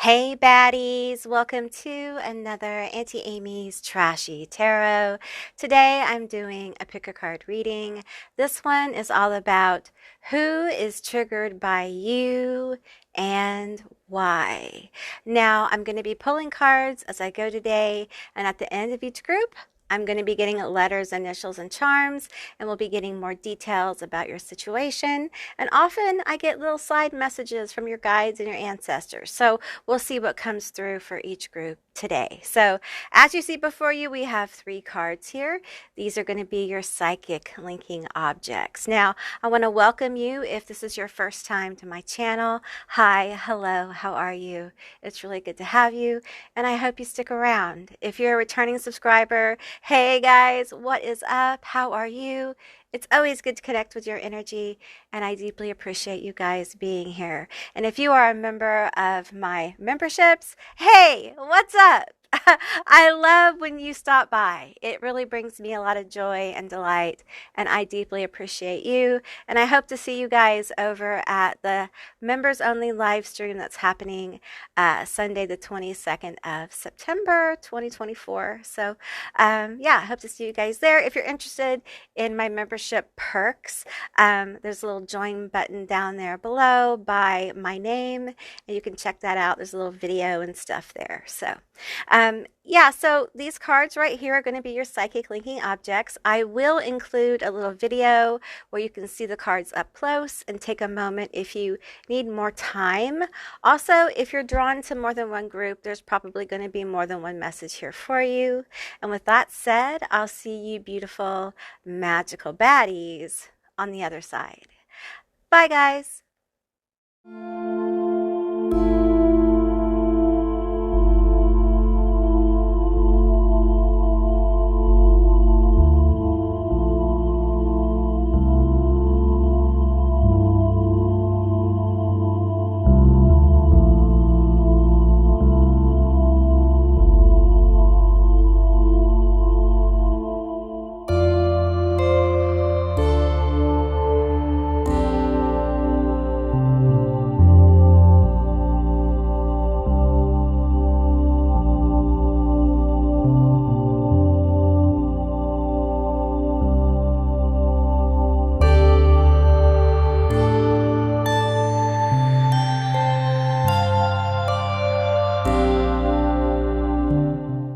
Hey baddies, welcome to another Auntie Amy's Trashy Tarot. Today I'm doing a pick a card reading. This one is all about who is triggered by you and why. Now I'm going to be pulling cards as I go today, and at the end of each group I'm going to be getting letters, initials, and charms, and we'll be getting more details about your situation. And often I get little side messages from your guides and your ancestors. So we'll see what comes through for each group today. So as you see before you, we have 3 cards here. These are going to be your psychic linking objects. Now, I want to welcome you if this is your first time to my channel. Hi, hello, how are you? It's really good to have you, and I hope you stick around. If you're a returning subscriber, hey guys, what is up? How are you? It's always good to connect with your energy, and I deeply appreciate you guys being here. And if you are a member of my memberships, hey, what's up? I love when you stop by. It really brings me a lot of joy and delight, and I deeply appreciate you. And I hope to see you guys over at the members only live stream that's happening Sunday, the 22nd of September, 2024. So, yeah, I hope to see you guys there. If you're interested in my membership perks, there's a little join button down there below by my name, and you can check that out. There's a little video and stuff there. So, yeah, so these cards right here are going to be your psychic linking objects. I will include a little video where you can see the cards up close and take a moment if you need more time. Also, if you're drawn to more than one group, there's probably going to be more than one message here for you. And with that said, I'll see you beautiful, magical baddies on the other side. Bye, guys.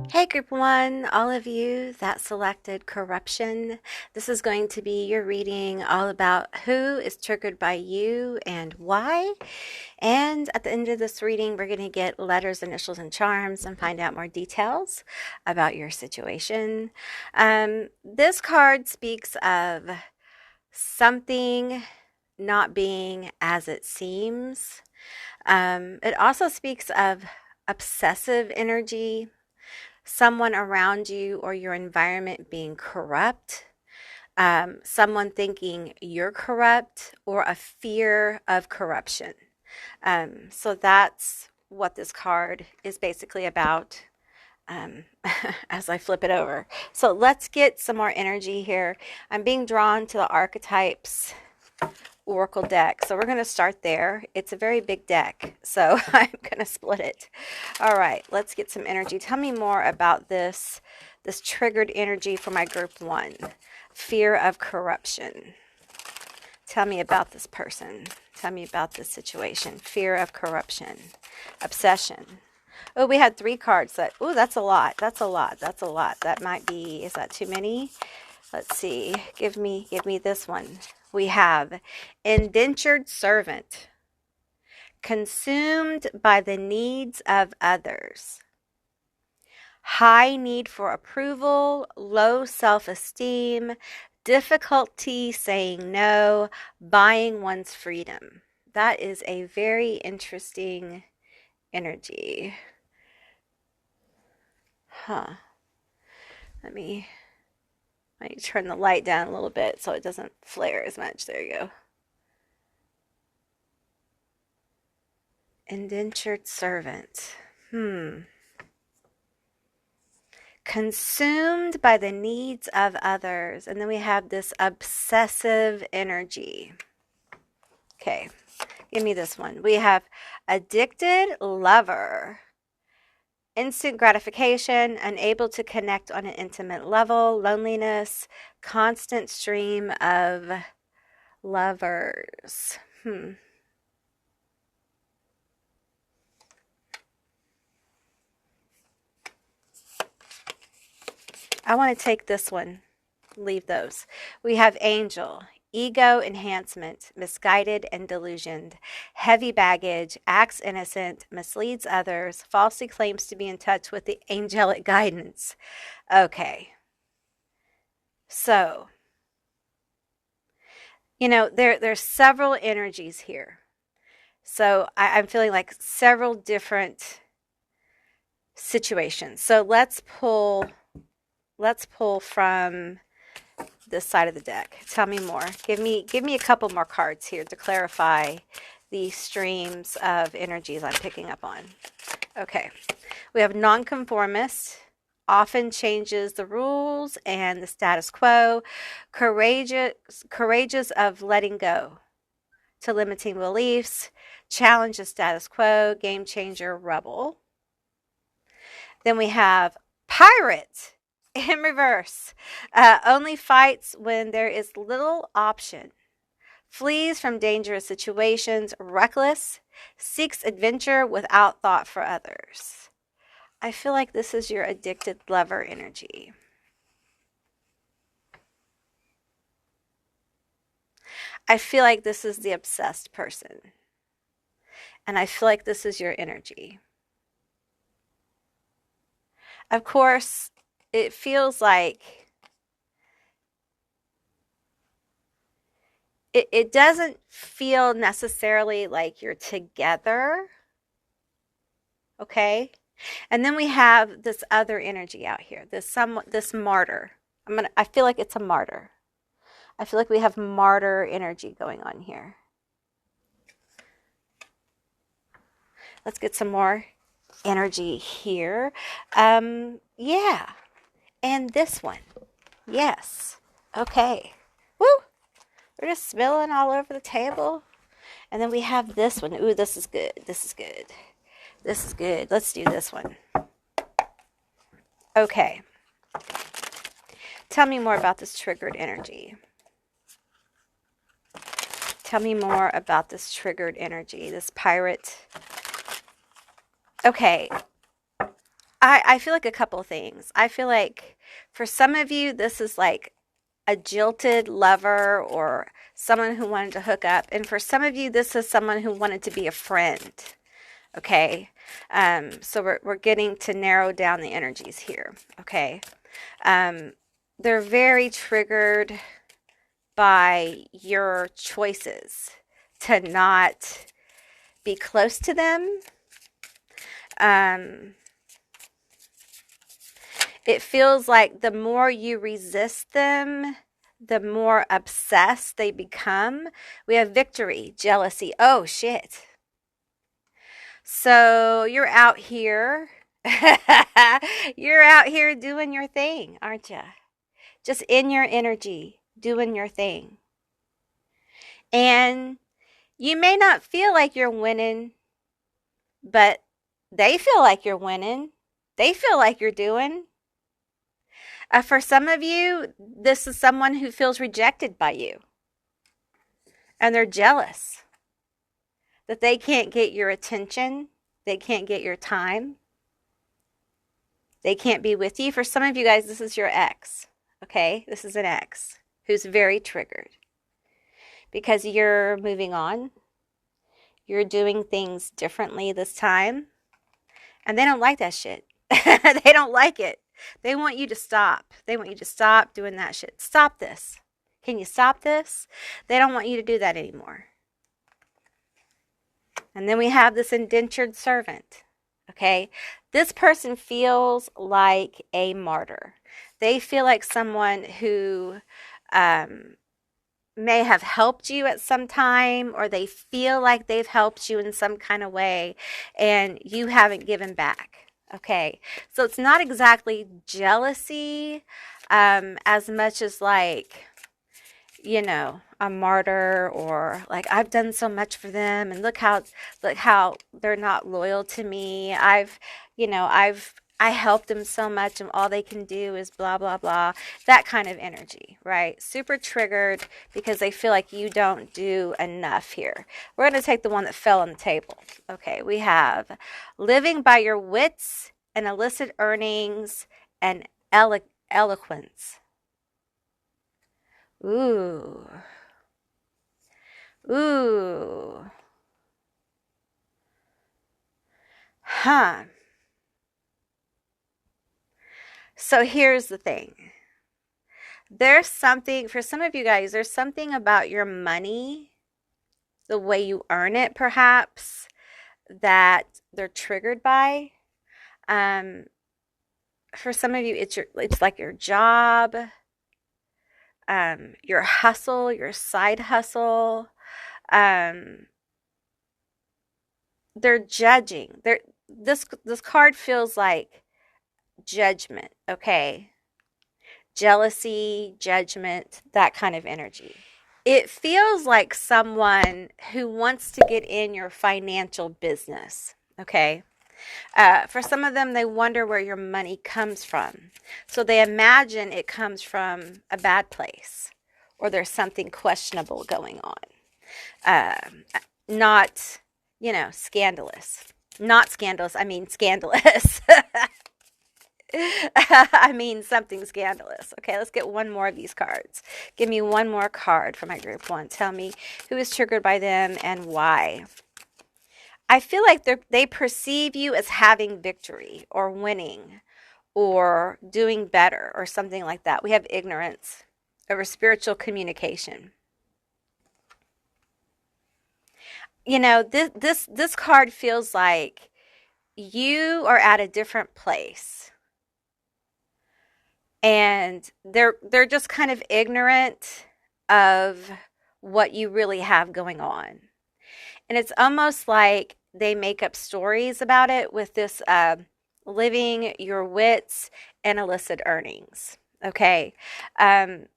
Hey, Group 1, all of you that selected corruption. This is going to be your reading all about who is triggered by you and why. And at the end of this reading, we're going to get letters, initials, and charms and find out more details about your situation. This card speaks of something not being as it seems. It also speaks of obsessive energy, someone around you or your environment being corrupt, someone thinking you're corrupt, or a fear of corruption. So that's what this card is basically about as I flip it over. So let's get some more energy here. I'm being drawn to the archetypes Oracle deck. So we're going to start there. It's a very big deck, so I'm going to split it. All right, let's get some energy. Tell me more about this triggered energy for my group 1. Fear of corruption. Tell me about this person. Tell me about this situation. Fear of corruption. Obsession. Oh, we had 3 cards. That's a lot. That's a lot. That's a lot. That might be, is that too many? Let's see. Give me this one. We have indentured servant, consumed by the needs of others, high need for approval, low self-esteem, difficulty saying no, buying one's freedom. That is a very interesting energy. Let me turn the light down a little bit so it doesn't flare as much. There you go. Indentured servant. Consumed by the needs of others. And then we have this obsessive energy. Okay. Give me this one. We have addicted lover. Instant gratification, unable to connect on an intimate level, loneliness, constant stream of lovers. I want to take this one. Leave those. We have angel. Ego enhancement, misguided and delusioned, heavy baggage, acts innocent, misleads others, falsely claims to be in touch with the angelic guidance. Okay. So, there's several energies here. So I'm feeling like several different situations. So let's pull from this side of the deck. Tell me more. Give me a couple more cards here to clarify the streams of energies I'm picking up on. Okay. We have nonconformist, often changes the rules and the status quo, courageous of letting go to limiting beliefs, challenge the status quo, game changer, rebel. Then we have pirate in reverse, only fights when there is little option, flees from dangerous situations, reckless, seeks adventure without thought for others. I feel like this is your addicted lover energy. I feel like this is the obsessed person. And I feel like this is your energy. Of course, it feels like it doesn't feel necessarily like you're together. Okay? And then we have this other energy out here, this martyr. I feel like it's a martyr. I feel like we have martyr energy going on here. Let's get some more energy here. Yeah. And this one. Yes. Okay. Woo! We're just spilling all over the table. And then we have this one. Ooh, this is good. This is good. This is good. Let's do this one. Okay. Tell me more about this triggered energy. Tell me more about this triggered energy, this pirate. Okay. I feel like a couple things. I feel like for some of you, this is like a jilted lover or someone who wanted to hook up. And for some of you, this is someone who wanted to be a friend. Okay. So we're getting to narrow down the energies here. Okay. They're very triggered by your choices to not be close to them. It feels like the more you resist them, the more obsessed they become. We have victory, jealousy. Oh, shit. So you're out here. You're out here doing your thing, aren't you? Just in your energy, doing your thing. And you may not feel like you're winning, but they feel like you're winning. They feel like you're doing. For some of you, this is someone who feels rejected by you. And they're jealous that they can't get your attention. They can't get your time. They can't be with you. For some of you guys, this is your ex. Okay? This is an ex who's very triggered. Because you're moving on. You're doing things differently this time. And they don't like that shit. They don't like it. They want you to stop. They want you to stop doing that shit. Stop this. Can you stop this? They don't want you to do that anymore. And then we have this indentured servant. Okay? This person feels like a martyr. They feel like someone who may have helped you at some time, or they feel like they've helped you in some kind of way, and you haven't given back. Okay, so it's not exactly jealousy as much as like a martyr, or like I've done so much for them and look how they're not loyal to me. I helped them so much and all they can do is blah blah blah. That kind of energy, right? Super triggered because they feel like you don't do enough here. We're going to take the one that fell on the table. Okay, we have living by your wits and illicit earnings and eloquence. Ooh. Ooh. Huh. So here's the thing. There's something, for some of you guys, there's something about your money, the way you earn it, perhaps, that they're triggered by. Um, for some of you, it's like your job, your hustle, your side hustle. Um, they're judging. This card feels like judgment, okay? Jealousy, judgment, that kind of energy. It feels like someone who wants to get in your financial business, okay? For some of them, they wonder where your money comes from. So they imagine it comes from a bad place or there's something questionable going on. Not, scandalous. Not scandalous, I mean scandalous. I mean something scandalous. Okay, let's get one more of these cards. Give me one more card for my group one. Tell me who is triggered by them and why. I feel like they perceive you as having victory or winning or doing better or something like that. We have ignorance over spiritual communication. This card feels like you are at a different place. And they're just kind of ignorant of what you really have going on. And it's almost like they make up stories about it with this living your wits and illicit earnings. Okay. And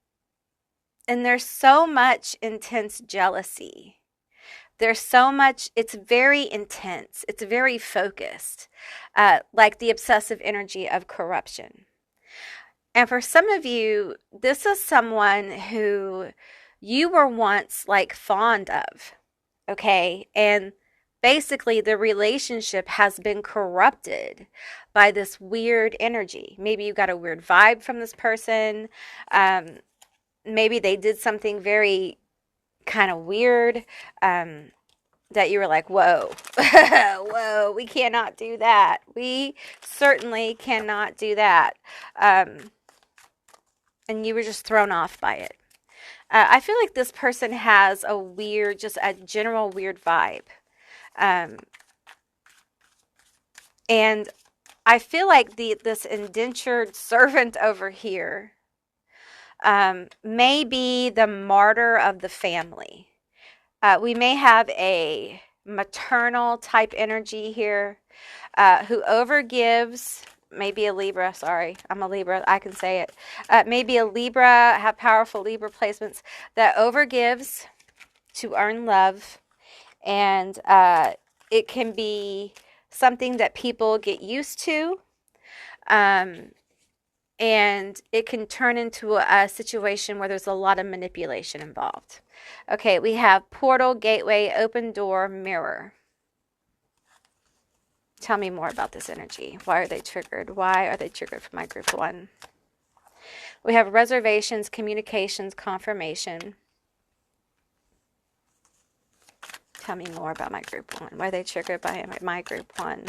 there's so much intense jealousy. There's so much, it's very intense. It's very focused, like the obsessive energy of corruption. And for some of you, this is someone who you were once like fond of, okay? And basically the relationship has been corrupted by this weird energy. Maybe you got a weird vibe from this person. Maybe they did something very kind of weird that you were like, whoa, whoa, we cannot do that. We certainly cannot do that. And you were just thrown off by it. I feel like this person has just a general weird vibe. And I feel like this indentured servant over here may be the martyr of the family. We may have a maternal type energy here who overgives. Maybe a Libra, sorry, I'm a Libra, I can say it. Maybe a Libra, have powerful Libra placements that overgives to earn love. And it can be something that people get used to. And it can turn into a situation where there's a lot of manipulation involved. Okay, we have portal, gateway, open door, mirror. Tell me more about this energy. Why are they triggered? Why are they triggered for my group one? We have reservations, communications, confirmation. Tell me more about my group one. Why are they triggered by my group one?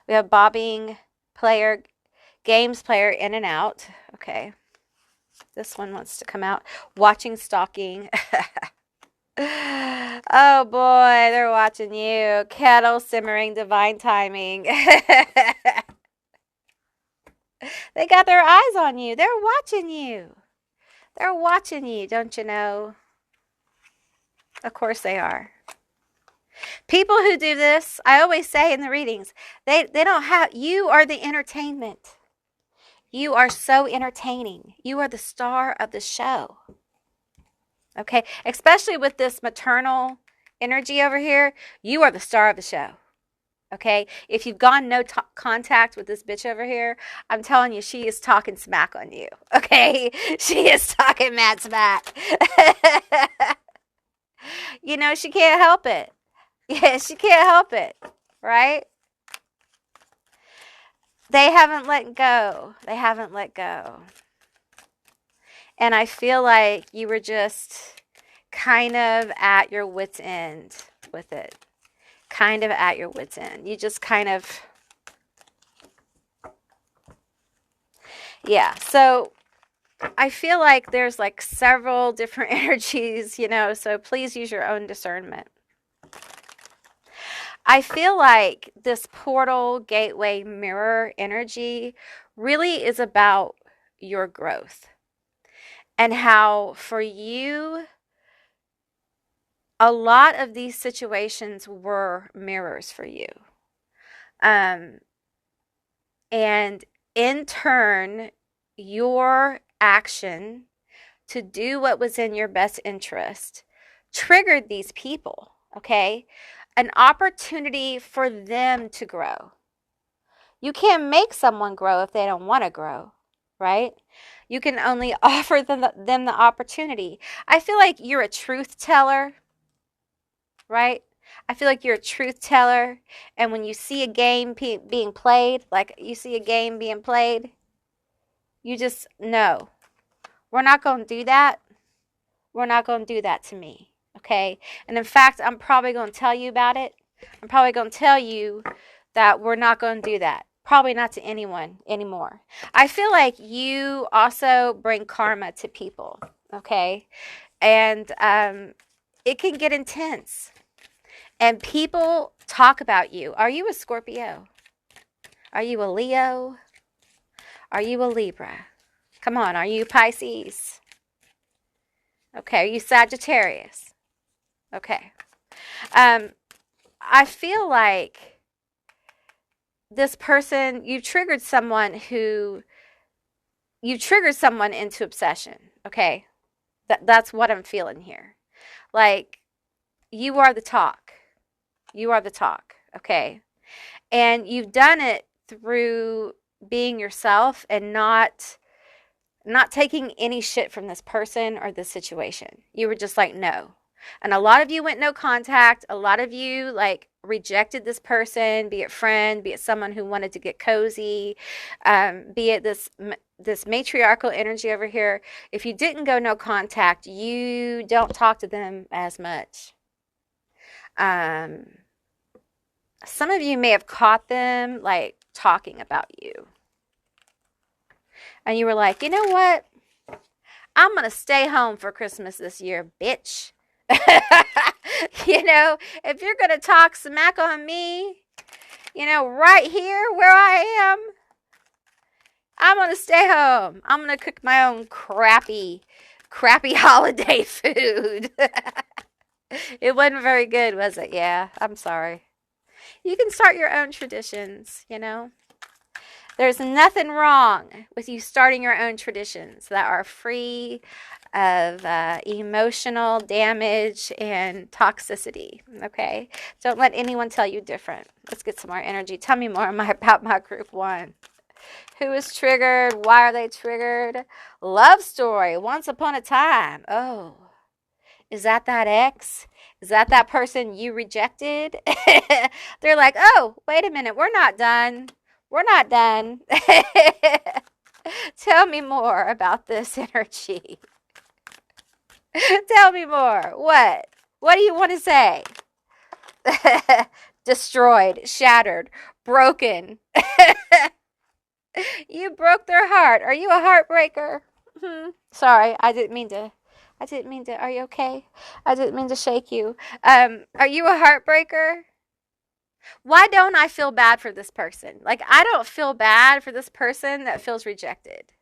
We have bobbing, player, games player, in and out. Okay. This one wants to come out. Watching, stalking. Oh boy, they're watching you. Kettle simmering, divine timing. They got their eyes on you. They're watching you. They're watching you, don't you know? Of course they are. People who do this, I always say in the readings, they don't have, you are the entertainment. You are so entertaining. You are the star of the show. Okay? Especially with this maternal energy over here, you are the star of the show. Okay? If you've gone no contact with this bitch over here, I'm telling you, she is talking smack on you. Okay? She is talking mad smack. You know, she can't help it. Yeah, she can't help it. Right? They haven't let go. They haven't let go. And I feel like you were just kind of at your wit's end with it. Kind of at your wit's end. You just kind of, yeah. So I feel like there's like several different energies, you know, so please use your own discernment. I feel like this portal, gateway, mirror energy really is about your growth and how for you, a lot of these situations were mirrors for you. And in turn, your action to do what was in your best interest triggered these people, okay? An opportunity for them to grow. You can't make someone grow if they don't want to grow, right? You can only offer them the opportunity. I feel like you're a truth teller, right? I feel like you're a truth teller, and when you see a game being played, like you see a game being played, you just know, we're not going to do that. We're not going to do that to me, okay? And in fact, I'm probably going to tell you about it. I'm probably going to tell you that we're not going to do that. Probably not to anyone anymore. I feel like you also bring karma to people, okay? And it can get intense. And people talk about you. Are you a Scorpio? Are you a Leo? Are you a Libra? Come on, are you Pisces? Okay, are you Sagittarius? Okay. I feel like this person, you triggered someone into obsession. Okay. That's what I'm feeling here. Like, you are the talk. You are the talk. Okay. And you've done it through being yourself and not taking any shit from this person or this situation. You were just like, no. And a lot of you went no contact. A lot of you like rejected this person, be it friend, be it someone who wanted to get cozy, be it this matriarchal energy over here. If you didn't go no contact, you don't talk to them as much. Some of you may have caught them like talking about you. And you were like, you know what? I'm going to stay home for Christmas this year, bitch. You know, if you're going to talk smack on me, you know, right here where I am, I'm going to stay home. I'm going to cook my own crappy holiday food. It wasn't very good, was it? Yeah, I'm sorry. You can start your own traditions, you know. There's nothing wrong with you starting your own traditions that are free of emotional damage and toxicity, okay? Don't let anyone tell you different. Let's get some more energy. Tell me more about my group one. Who is triggered? Why are they triggered? Love story. Once upon a time. Oh, is that ex? Is that person you rejected? They're like, oh, wait a minute. We're not done. We're not done. Tell me more about this energy. Tell me more. What? What do you want to say? Destroyed, shattered, broken. You broke their heart. Are you a heartbreaker? Sorry, I didn't mean to. Are you okay? I didn't mean to shake you. Are you a heartbreaker? Why don't I feel bad for this person? Like, I don't feel bad for this person that feels rejected.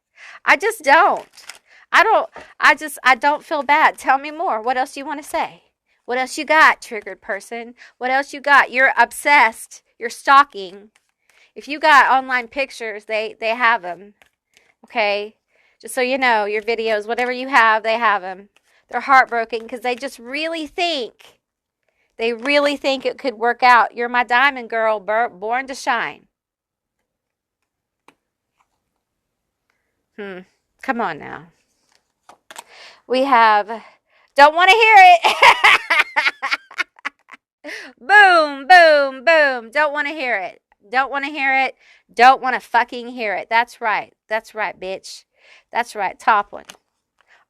I just don't. I don't feel bad. Tell me more. What else do you want to say? What else you got, triggered person? What else you got? You're obsessed. You're stalking. If you got online pictures, they have them. Okay? Just so you know, your videos, whatever you have, they have them. They're heartbroken because they just really think, it could work out. You're my diamond girl, born to shine. Come on now. We have, don't want to hear it. Boom, boom, boom. Don't want to hear it. Don't want to hear it. Don't want to fucking hear it. That's right. That's right, bitch. That's right. Top one.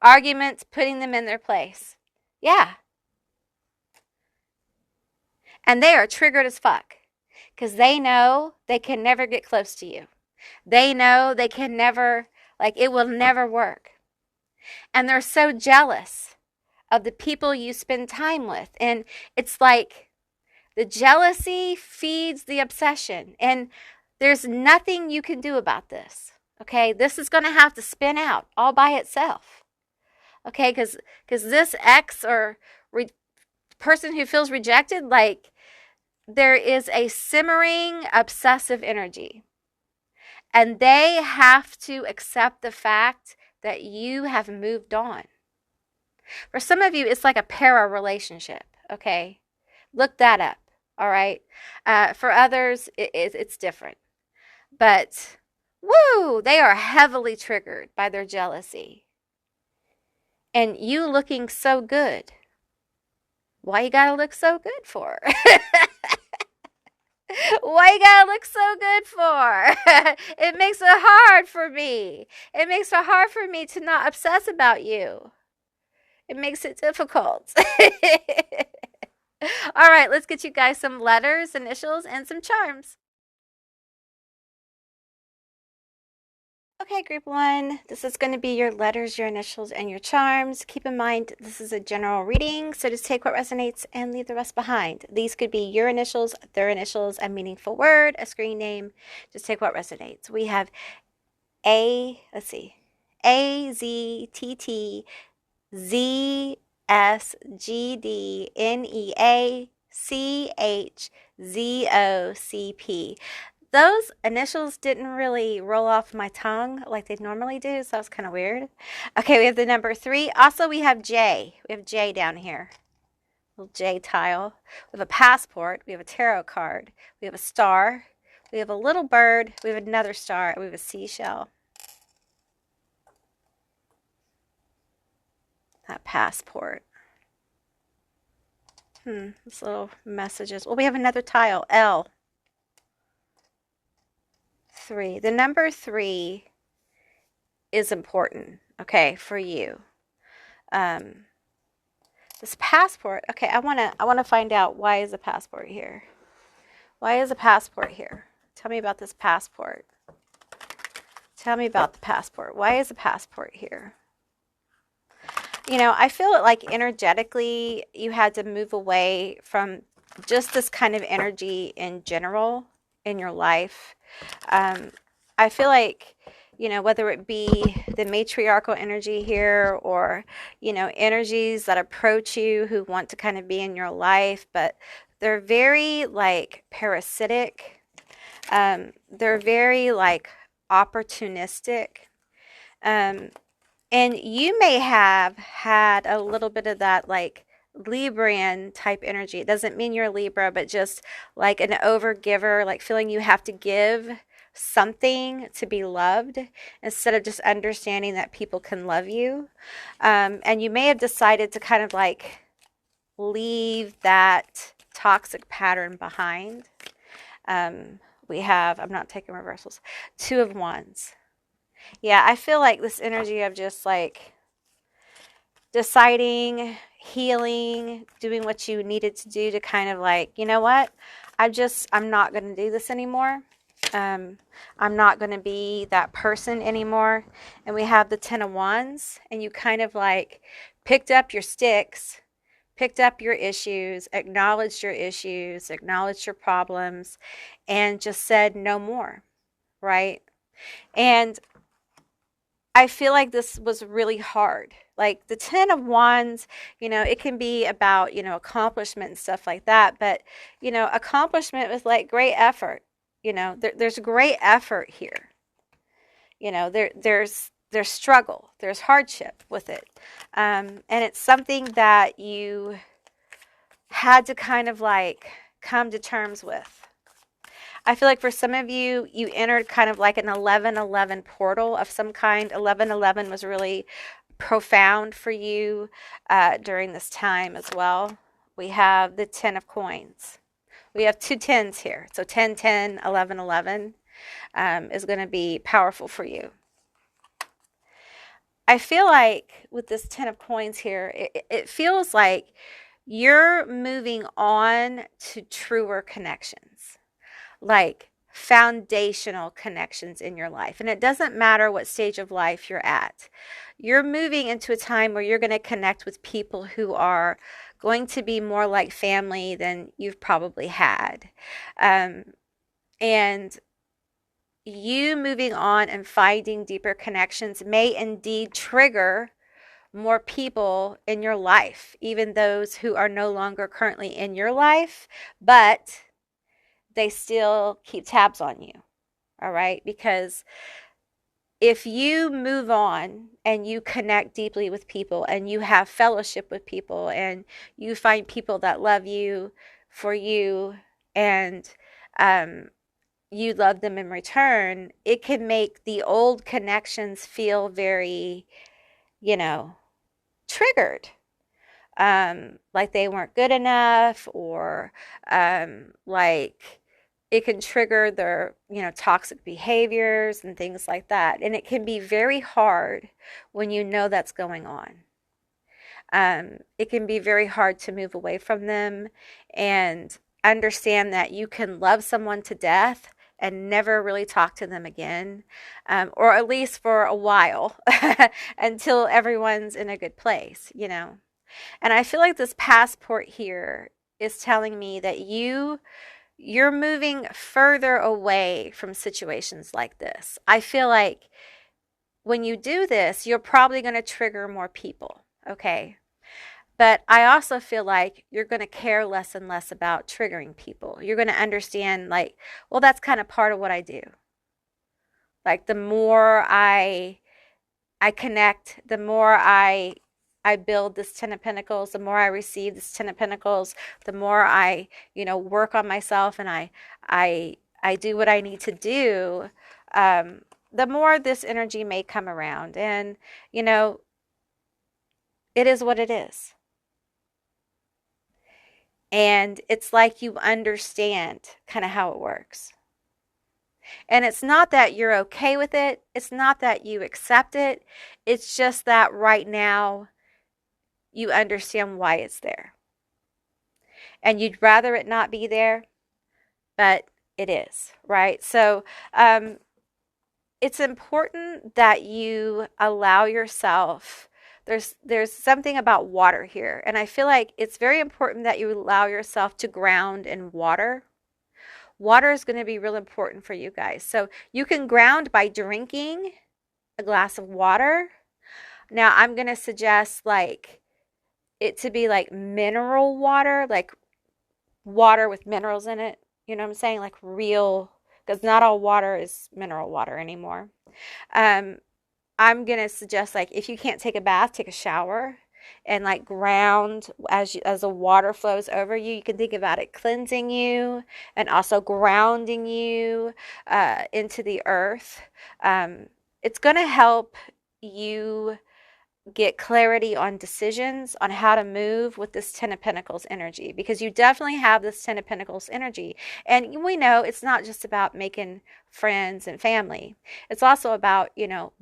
Arguments, putting them in their place. Yeah. And they are triggered as fuck because they know they can never get close to you. They know they can never, like, it will never work. And they're so jealous of the people you spend time with. And it's like the jealousy feeds the obsession. And there's nothing you can do about this. Okay? This is going to have to spin out all by itself. Okay? Because this ex or person who feels rejected, like, there is a simmering obsessive energy. And they have to accept the fact that you have moved on. For some of you, it's like a para relationship, okay? Look that up, all right? For others, it's different. But, woo, they are heavily triggered by their jealousy. And you looking so good. Why you gotta look so good for? Why you gotta look so good for? It makes it hard for me. It makes it hard for me to not obsess about you. It makes it difficult. All right, let's get you guys some letters, initials, and some charms. Okay, group one, this is going to be your letters, your initials, and your charms. Keep in mind, this is a general reading, so just take what resonates and leave the rest behind. These could be your initials, their initials, a meaningful word, a screen name. Just take what resonates. We have AZTTZSGDNEACHZOCP. Those initials didn't really roll off my tongue like they normally do, so that was kind of weird. Okay, we have the number 3. Also, we have J. We have J down here. Little J tile. We have a passport. We have a tarot card. We have a star. We have a little bird. We have another star. We have a seashell. That passport. These little messages. Well, we have another tile. L. 3. The number 3 is important, okay, for you. This passport, okay, I wanna find out, why is a passport here? Why is a passport here? Tell me about this passport. Tell me about the passport. Why is a passport here? You know, I feel like energetically you had to move away from just this kind of energy in general in your life. I feel like, you know, whether it be the matriarchal energy here or, you know, energies that approach you who want to kind of be in your life, but they're very like parasitic. They're very like opportunistic. And you may have had a little bit of that like Librian type energy. It doesn't mean you're a Libra, but just like an overgiver, like feeling you have to give something to be loved instead of just understanding that people can love you. And you may have decided to kind of like leave that toxic pattern behind. We have, I'm not taking reversals, 2 of Wands. Yeah, I feel like this energy of just like deciding, healing, doing what you needed to do to kind of like, you know what? I'm not going to do this anymore. I'm not going to be that person anymore. And we have the 10 of Wands, and you kind of like picked up your sticks, picked up your issues, acknowledged your issues, acknowledged your problems, and just said no more, right? And I feel like this was really hard. Like the 10 of Wands, you know, it can be about, you know, accomplishment and stuff like that. But, you know, accomplishment with like great effort. You know, there's great effort here. You know, there's there's struggle, there's hardship with it. And it's something that you had to kind of like come to terms with. I feel like for some of you, you entered kind of like an 11:11 portal of some kind. 11:11 was really profound for you during this time as well. We have the 10 of coins. We have two tens here. So 10, 10, 11, 11 is going to be powerful for you. I feel like with this 10 of coins here, it feels like you're moving on to truer connections, like foundational connections in your life. And it doesn't matter what stage of life you're at. You're moving into a time where you're going to connect with people who are going to be more like family than you've probably had. And you moving on and finding deeper connections may indeed trigger more people in your life, even those who are no longer currently in your life, but they still keep tabs on you. All right? Because if you move on and you connect deeply with people and you have fellowship with people and you find people that love you for you and you love them in return, it can make the old connections feel very, triggered. Like they weren't good enough, or like it can trigger their, toxic behaviors and things like that. And it can be very hard when you know that's going on. It can be very hard to move away from them and understand that you can love someone to death and never really talk to them again, or at least for a while until everyone's in a good place, And I feel like this passport here is telling me that you're moving further away from situations like this. I feel like when you do this, you're probably going to trigger more people, okay? But I also feel like you're going to care less and less about triggering people. You're going to understand, like, well, that's kind of part of what I do. Like, the more I connect, the more I build this 10 of Pentacles, the more I receive this 10 of Pentacles, the more I, work on myself and I do what I need to do, the more this energy may come around. And, it is what it is. And it's like you understand kind of how it works. And it's not that you're okay with it. It's not that you accept it. It's just that right now you understand why it's there. And you'd rather it not be there, but it is, right? So it's important that you allow yourself. There's something about water here, and I feel like it's very important that you allow yourself to ground in water. Water is going to be real important for you guys. So you can ground by drinking a glass of water. Now I'm going to suggest like it to be like mineral water, like water with minerals in it. You know what I'm saying? Like real, because not all water is mineral water anymore. I'm going to suggest like if you can't take a bath, take a shower and like ground as the water flows over you. You can think about it cleansing you and also grounding you into the earth. It's going to help you get clarity on decisions on how to move with this 10 of Pentacles energy, because you definitely have this 10 of Pentacles energy. And we know it's not just about making friends and family. It's also about,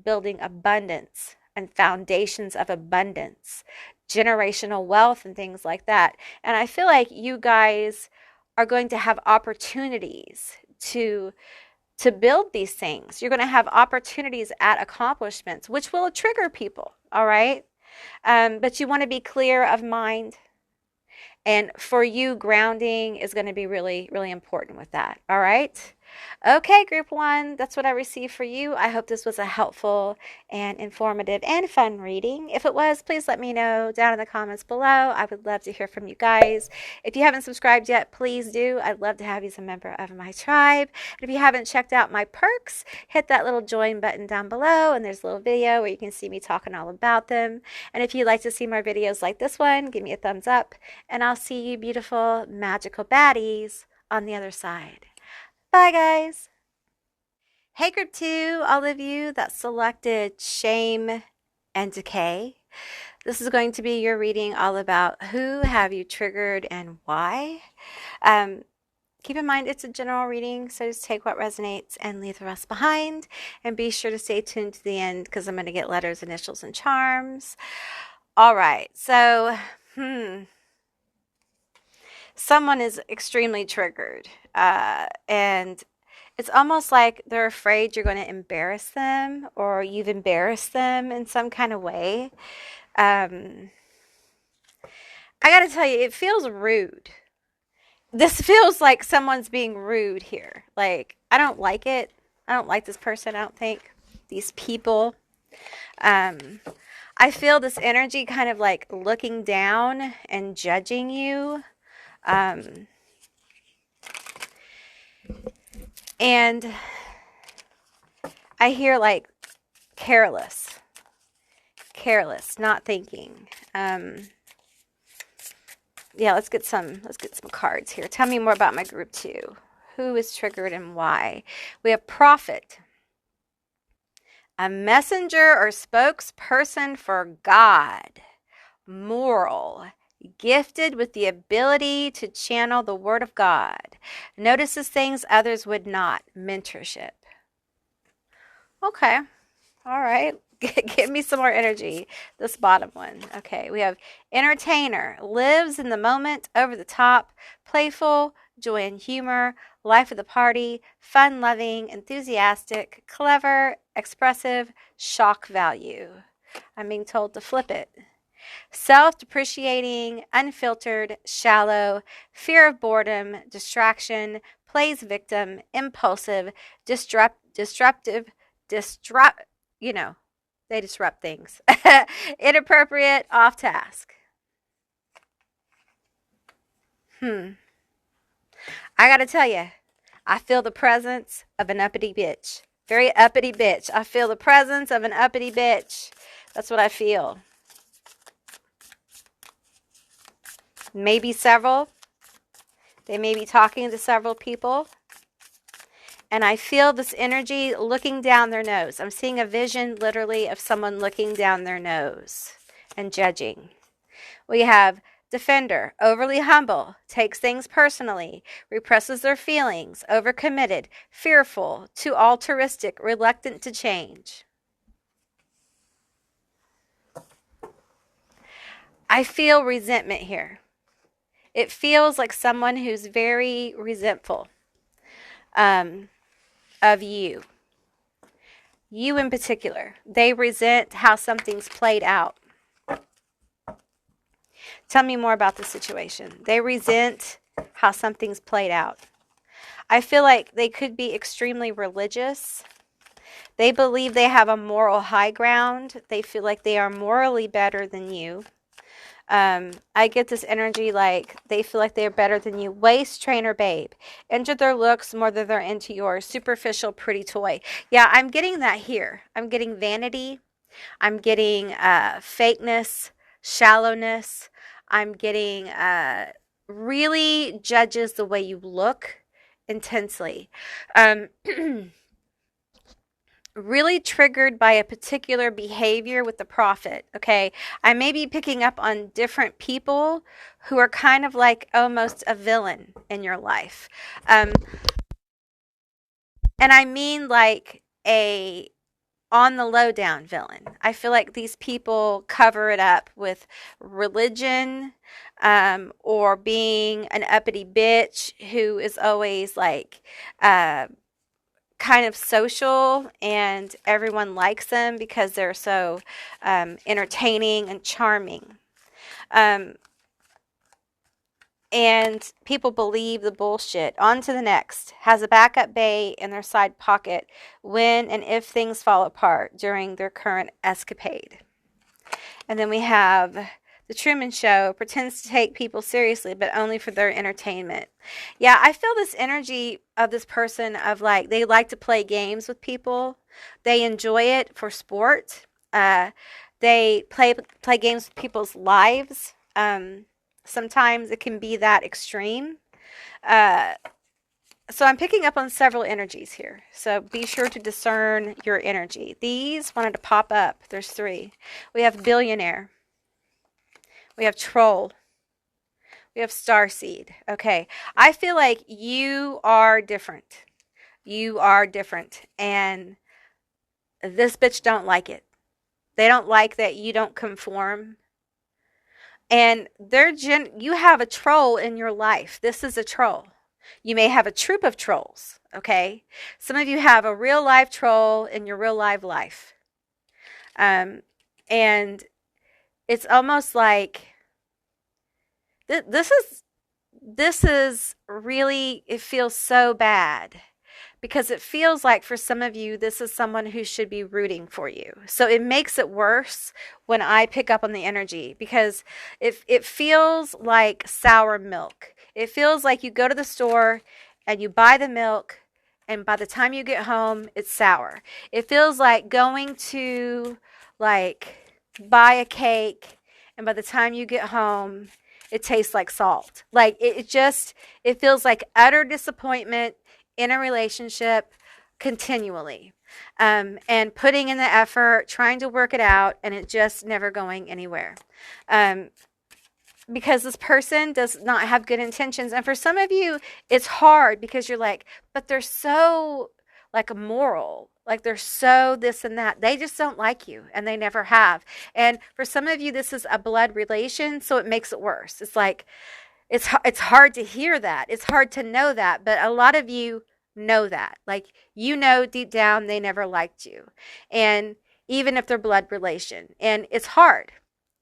building abundance and foundations of abundance, generational wealth and things like that. And I feel like you guys are going to have opportunities to build these things. You're going to have opportunities at accomplishments, which will trigger people, all right? But you want to be clear of mind. And for you, grounding is going to be really, really important with that, all right? Okay, group one, that's what I received for you. I hope this was a helpful and informative and fun reading. If it was, please let me know down in the comments below. I would love to hear from you guys. If you haven't subscribed yet, please do. I'd love to have you as a member of my tribe. And if you haven't checked out my perks, hit that little join button down below, and there's a little video where you can see me talking all about them. And if you'd like to see more videos like this one, give me a thumbs up, and I'll see you beautiful, magical baddies on the other side. Bye, guys. Hey, group two, all of you that selected shame and decay. This is going to be your reading all about who have you triggered and why. Keep in mind it's a general reading, so just take what resonates and leave the rest behind. And be sure to stay tuned to the end because I'm going to get letters, initials, and charms. All right, so, someone is extremely triggered, and it's almost like they're afraid you're going to embarrass them or you've embarrassed them in some kind of way. I got to tell you, it feels rude. This feels like someone's being rude here. Like, I don't like it. I don't like this person, I don't think. These people. I feel this energy kind of like looking down and judging you. And I hear like careless, not thinking. Yeah, let's get some cards here. Tell me more about my group two. Who is triggered and why? We have prophet, a messenger or spokesperson for God, moral, gifted with the ability to channel the word of God, notices things others would not, mentorship. Okay, all right. Give me some more energy. This bottom one. Okay, we have entertainer, lives in the moment, over the top, playful, joy and humor, life of the party, fun-loving, enthusiastic, clever, expressive, shock value. I'm being told to flip it. Self-depreciating, unfiltered, shallow, fear of boredom, distraction, plays victim, impulsive, disruptive, you know, they disrupt things. Inappropriate, off task. I gotta tell you, I feel the presence of an uppity bitch. Very uppity bitch. I feel the presence of an uppity bitch. That's what I feel. Maybe several. They may be talking to several people. And I feel this energy looking down their nose. I'm seeing a vision literally of someone looking down their nose and judging. We have defender, overly humble, takes things personally, represses their feelings, overcommitted, fearful, too altruistic, reluctant to change. I feel resentment here. It feels like someone who's very resentful of you. You in particular. They resent how something's played out. Tell me more about the situation. They resent how something's played out. I feel like they could be extremely religious. They believe they have a moral high ground. They feel like they are morally better than you. I get this energy like they feel like they're better than you. Waist trainer babe. Into their looks more than they're into your superficial pretty toy. Yeah, I'm getting that here. I'm getting vanity. I'm getting fakeness, shallowness. I'm getting really judges the way you look intensely. Really triggered by a particular behavior with the prophet, okay? I may be picking up on different people who are kind of like almost a villain in your life. And I mean like a on the lowdown villain. I feel like these people cover it up with religion, or being an uppity bitch who is always like kind of social and everyone likes them because they're so entertaining and charming. And people believe the bullshit. On to the next. Has a backup bay in their side pocket when and if things fall apart during their current escapade. And then we have the Truman Show, pretends to take people seriously, but only for their entertainment. Yeah, I feel this energy of this person of like, they like to play games with people. They enjoy it for sport. They play games with people's lives. Sometimes it can be that extreme. So I'm picking up on several energies here. So be sure to discern your energy. These wanted to pop up. There's 3. We have billionaire. We have troll. We have starseed. Okay. I feel like you are different. You are different. And this bitch don't like it. They don't like that you don't conform. And you have a troll in your life. This is a troll. You may have a troop of trolls, okay? Some of you have a real life troll in your real life. And it's almost like this is really, it feels so bad. Because it feels like for some of you, this is someone who should be rooting for you. So it makes it worse when I pick up on the energy because it feels like sour milk. It feels like you go to the store and you buy the milk and by the time you get home, it's sour. It feels like going to like buy a cake and by the time you get home, it tastes like salt. Like it feels like utter disappointment in a relationship continually, and putting in the effort, trying to work it out, and it just never going anywhere. Because this person does not have good intentions. And for some of you, it's hard because you're like, but they're so like immoral. Like they're so this and that. They just don't like you and they never have. And for some of you, this is a blood relation. So it makes it worse. It's like, it's hard to hear that. It's hard to know that. But a lot of you know that. Like, you know deep down they never liked you. And even if they're blood relation. And it's hard.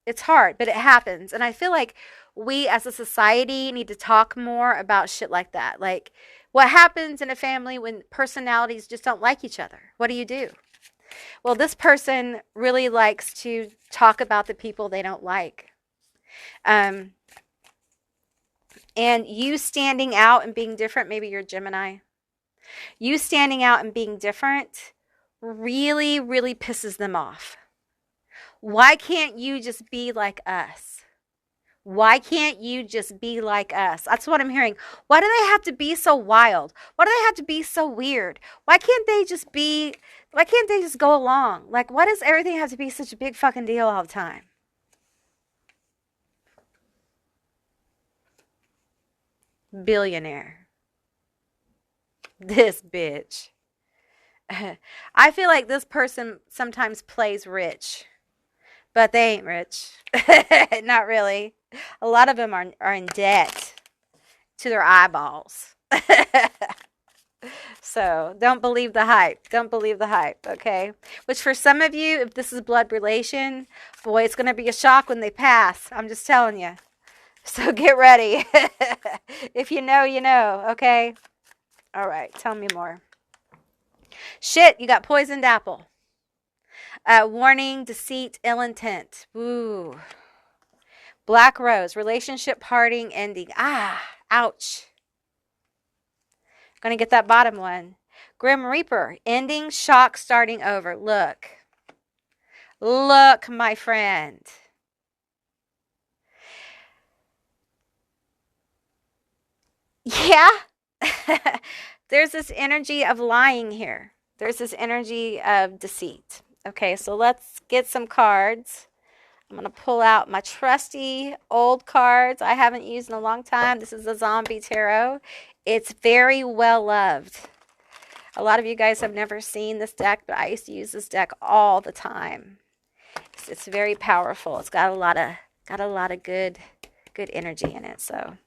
It's hard, but it happens. And I feel like we as a society need to talk more about shit like that. Like, what happens in a family when personalities just don't like each other? What do you do? Well, this person really likes to talk about the people they don't like. And you standing out and being different, maybe you're Gemini. You standing out and being different really, really pisses them off. Why can't you just be like us? Why can't you just be like us? That's what I'm hearing. Why do they have to be so wild? Why do they have to be so weird? Why can't they just go along? Like, why does everything have to be such a big fucking deal all the time? Billionaire. This bitch. I feel like this person sometimes plays rich, but they ain't rich. Not really. A lot of them are in debt to their eyeballs. So don't believe the hype. Don't believe the hype, okay? Which for some of you, if this is blood relation, boy, it's going to be a shock when they pass. I'm just telling you. So get ready. If you know, you know, okay? All right, tell me more. Shit, you got poisoned apple. Warning, deceit, ill intent. Ooh. Black rose, relationship parting, ending. Ah, ouch. Gonna get that bottom one. Grim Reaper, ending, shock, starting over. Look. Look, my friend. Yeah. There's this energy of lying here. There's this energy of deceit. Okay, so let's get some cards. I'm going to pull out my trusty old cards I haven't used in a long time. This is the Zombie Tarot. It's very well loved. A lot of you guys have never seen this deck, but I used to use this deck all the time. It's very powerful. It's got a lot of good energy in it. So,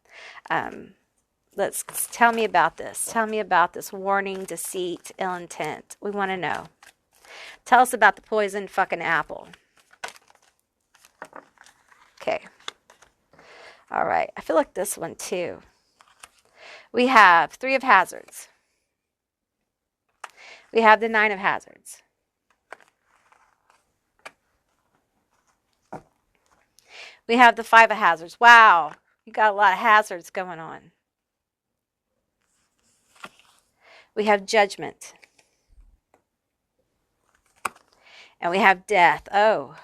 tell me about this. Tell me about this warning, deceit, ill intent. We want to know. Tell us about the poisoned fucking apple. Okay. All right. I feel like this one too. We have 3 of Hazards. We have the 9 of Hazards. We have the 5 of Hazards. Wow. You got a lot of hazards going on. We have Judgment. And we have Death. Oh.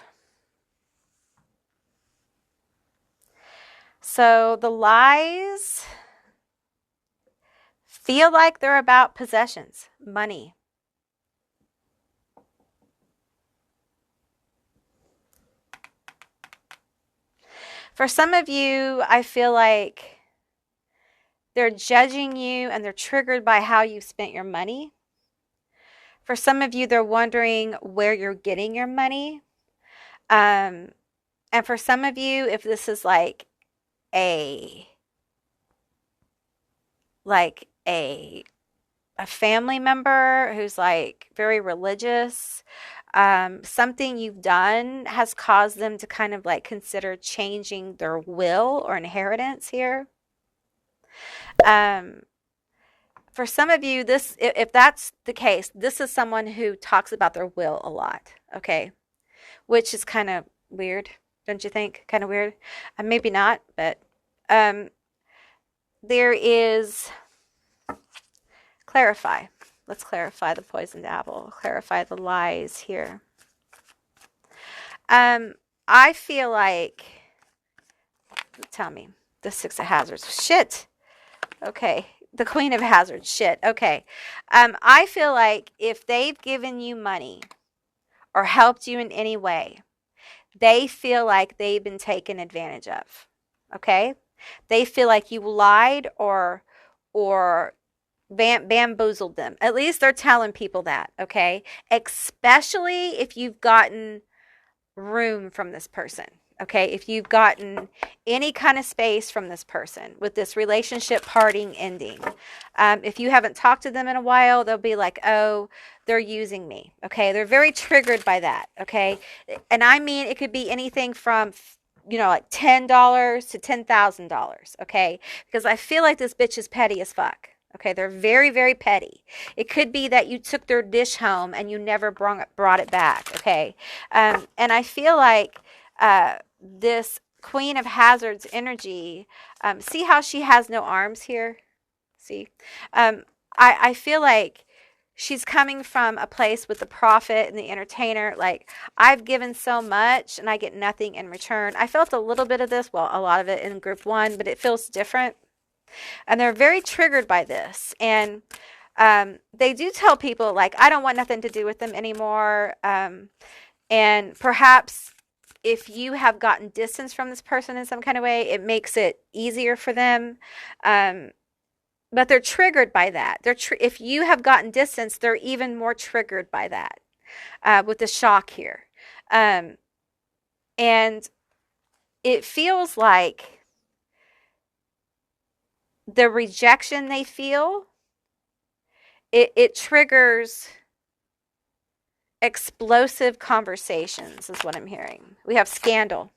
So the lies feel like they're about possessions, money. For some of you, I feel like they're judging you and they're triggered by how you spent your money. For some of you, they're wondering where you're getting your money. And for some of you, if this is like a family member who's like very religious, something you've done has caused them to kind of like consider changing their will or inheritance here. For some of you, this, if that's the case, this is someone who talks about their will a lot, okay? Which is kind of weird, don't you think? Kind of weird. Maybe not, but there is, clarify. Let's clarify the poisoned apple, clarify the lies here. I feel like, tell me, the 6 of Hazards. Shit. Okay. The Queen of Hazards. Shit. Okay. I feel like if they've given you money or helped you in any way, they feel like they've been taken advantage of. Okay? They feel like you lied or bamboozled them. At least they're telling people that, okay? Especially if you've gotten room from this person, okay? If you've gotten any kind of space from this person with this relationship parting ending. If you haven't talked to them in a while, they'll be like, oh, they're using me, okay? They're very triggered by that, okay? And I mean, it could be anything from, you know, like $10 to $10,000, okay? Because I feel like this bitch is petty as fuck. Okay, they're very, very petty. It could be that you took their dish home and you never brought it back, okay? And I feel like this Queen of Hazards energy, see how she has no arms here? See? I feel like she's coming from a place with the prophet and the entertainer. Like, I've given so much and I get nothing in return. I felt a little bit of this, well, a lot of it in group 1, but it feels different. And they're very triggered by this. And they do tell people, like, I don't want nothing to do with them anymore. And perhaps if you have gotten distance from this person in some kind of way, it makes it easier for them. But they're triggered by that. If you have gotten distance, they're even more triggered by that with the shock here. And it feels like the rejection they feel, it triggers explosive conversations is what I'm hearing. We have scandal.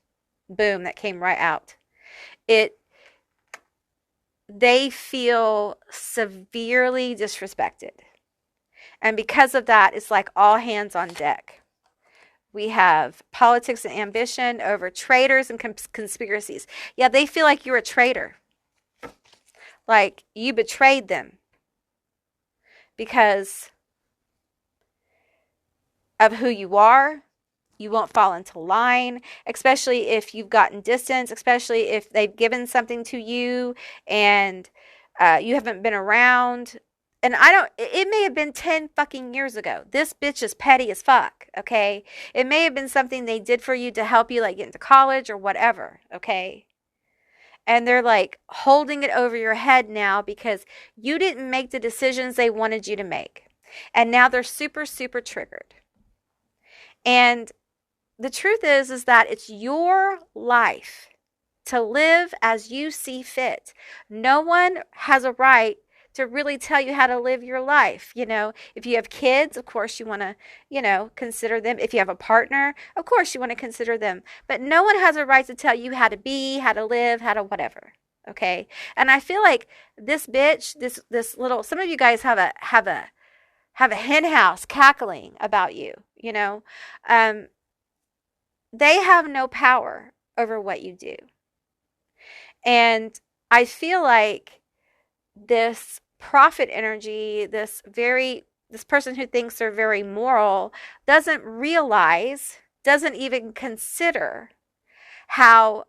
Boom, that came right out. They feel severely disrespected. And because of that, it's like all hands on deck. We have politics and ambition over traitors and conspiracies. Yeah, they feel like you're a traitor. Like you betrayed them because of who you are. You won't fall into line, especially if you've gotten distance, especially if they've given something to you and you haven't been around. And it may have been 10 fucking years ago. This bitch is petty as fuck, okay? It may have been something they did for you to help you like get into college or whatever, okay? And they're like holding it over your head now because you didn't make the decisions they wanted you to make. And now they're super, super triggered. And the truth is that it's your life to live as you see fit. No one has a right to really tell you how to live your life. If you have kids, of course you want to, consider them. If you have a partner, of course you want to consider them. But no one has a right to tell you how to be, how to live, how to whatever. Okay? And I feel like this bitch, this little, some of you guys have a hen house cackling about you, they have no power over what you do. And I feel like this prophet energy, this person who thinks they're very moral, doesn't realize, doesn't even consider how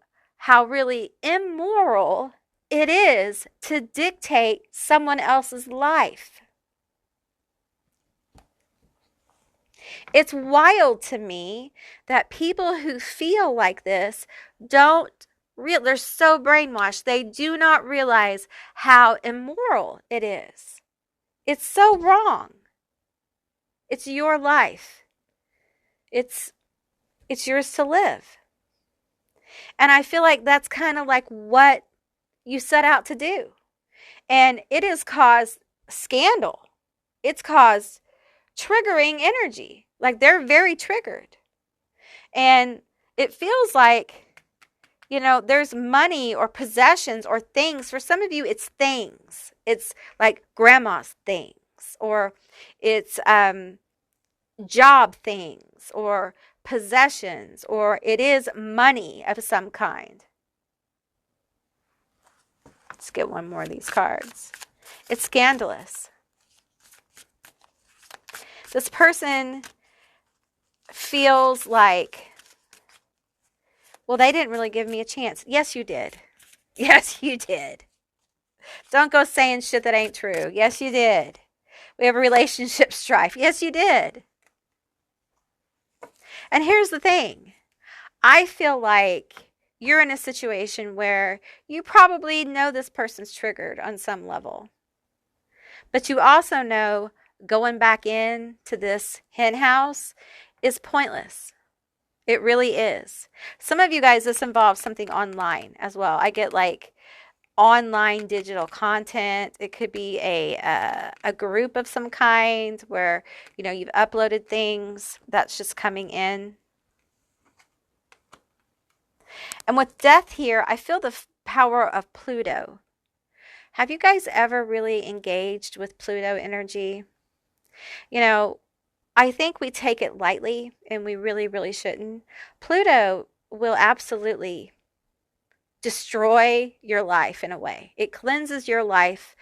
really immoral it is to dictate someone else's life. It's wild to me that people who feel like this they're so brainwashed. They do not realize how immoral it is. It's so wrong. It's your life. It's yours to live. And I feel like that's kind of like what you set out to do. And it has caused scandal. It's caused triggering energy. Like they're very triggered. And it feels like, there's money or possessions or things. For some of you, it's things. It's like grandma's things, or it's job things, or possessions, or it is money of some kind. Let's get one more of these cards. It's scandalous. This person feels like, well, they didn't really give me a chance. Yes, you did. Yes, you did. Don't go saying shit that ain't true. Yes, you did. We have a relationship strife. Yes, you did. And here's the thing. I feel like you're in a situation where you probably know this person's triggered on some level. But you also know going back in to this hen house is pointless. It really is. Some of you guys, this involves something online as well. I get like online digital content. It could be a group of some kind where, you've uploaded things that's just coming in. And with death here, I feel the power of Pluto. Have you guys ever really engaged with Pluto energy? I think we take it lightly, and we really, really shouldn't. Pluto will absolutely destroy your life in a way. It cleanses your life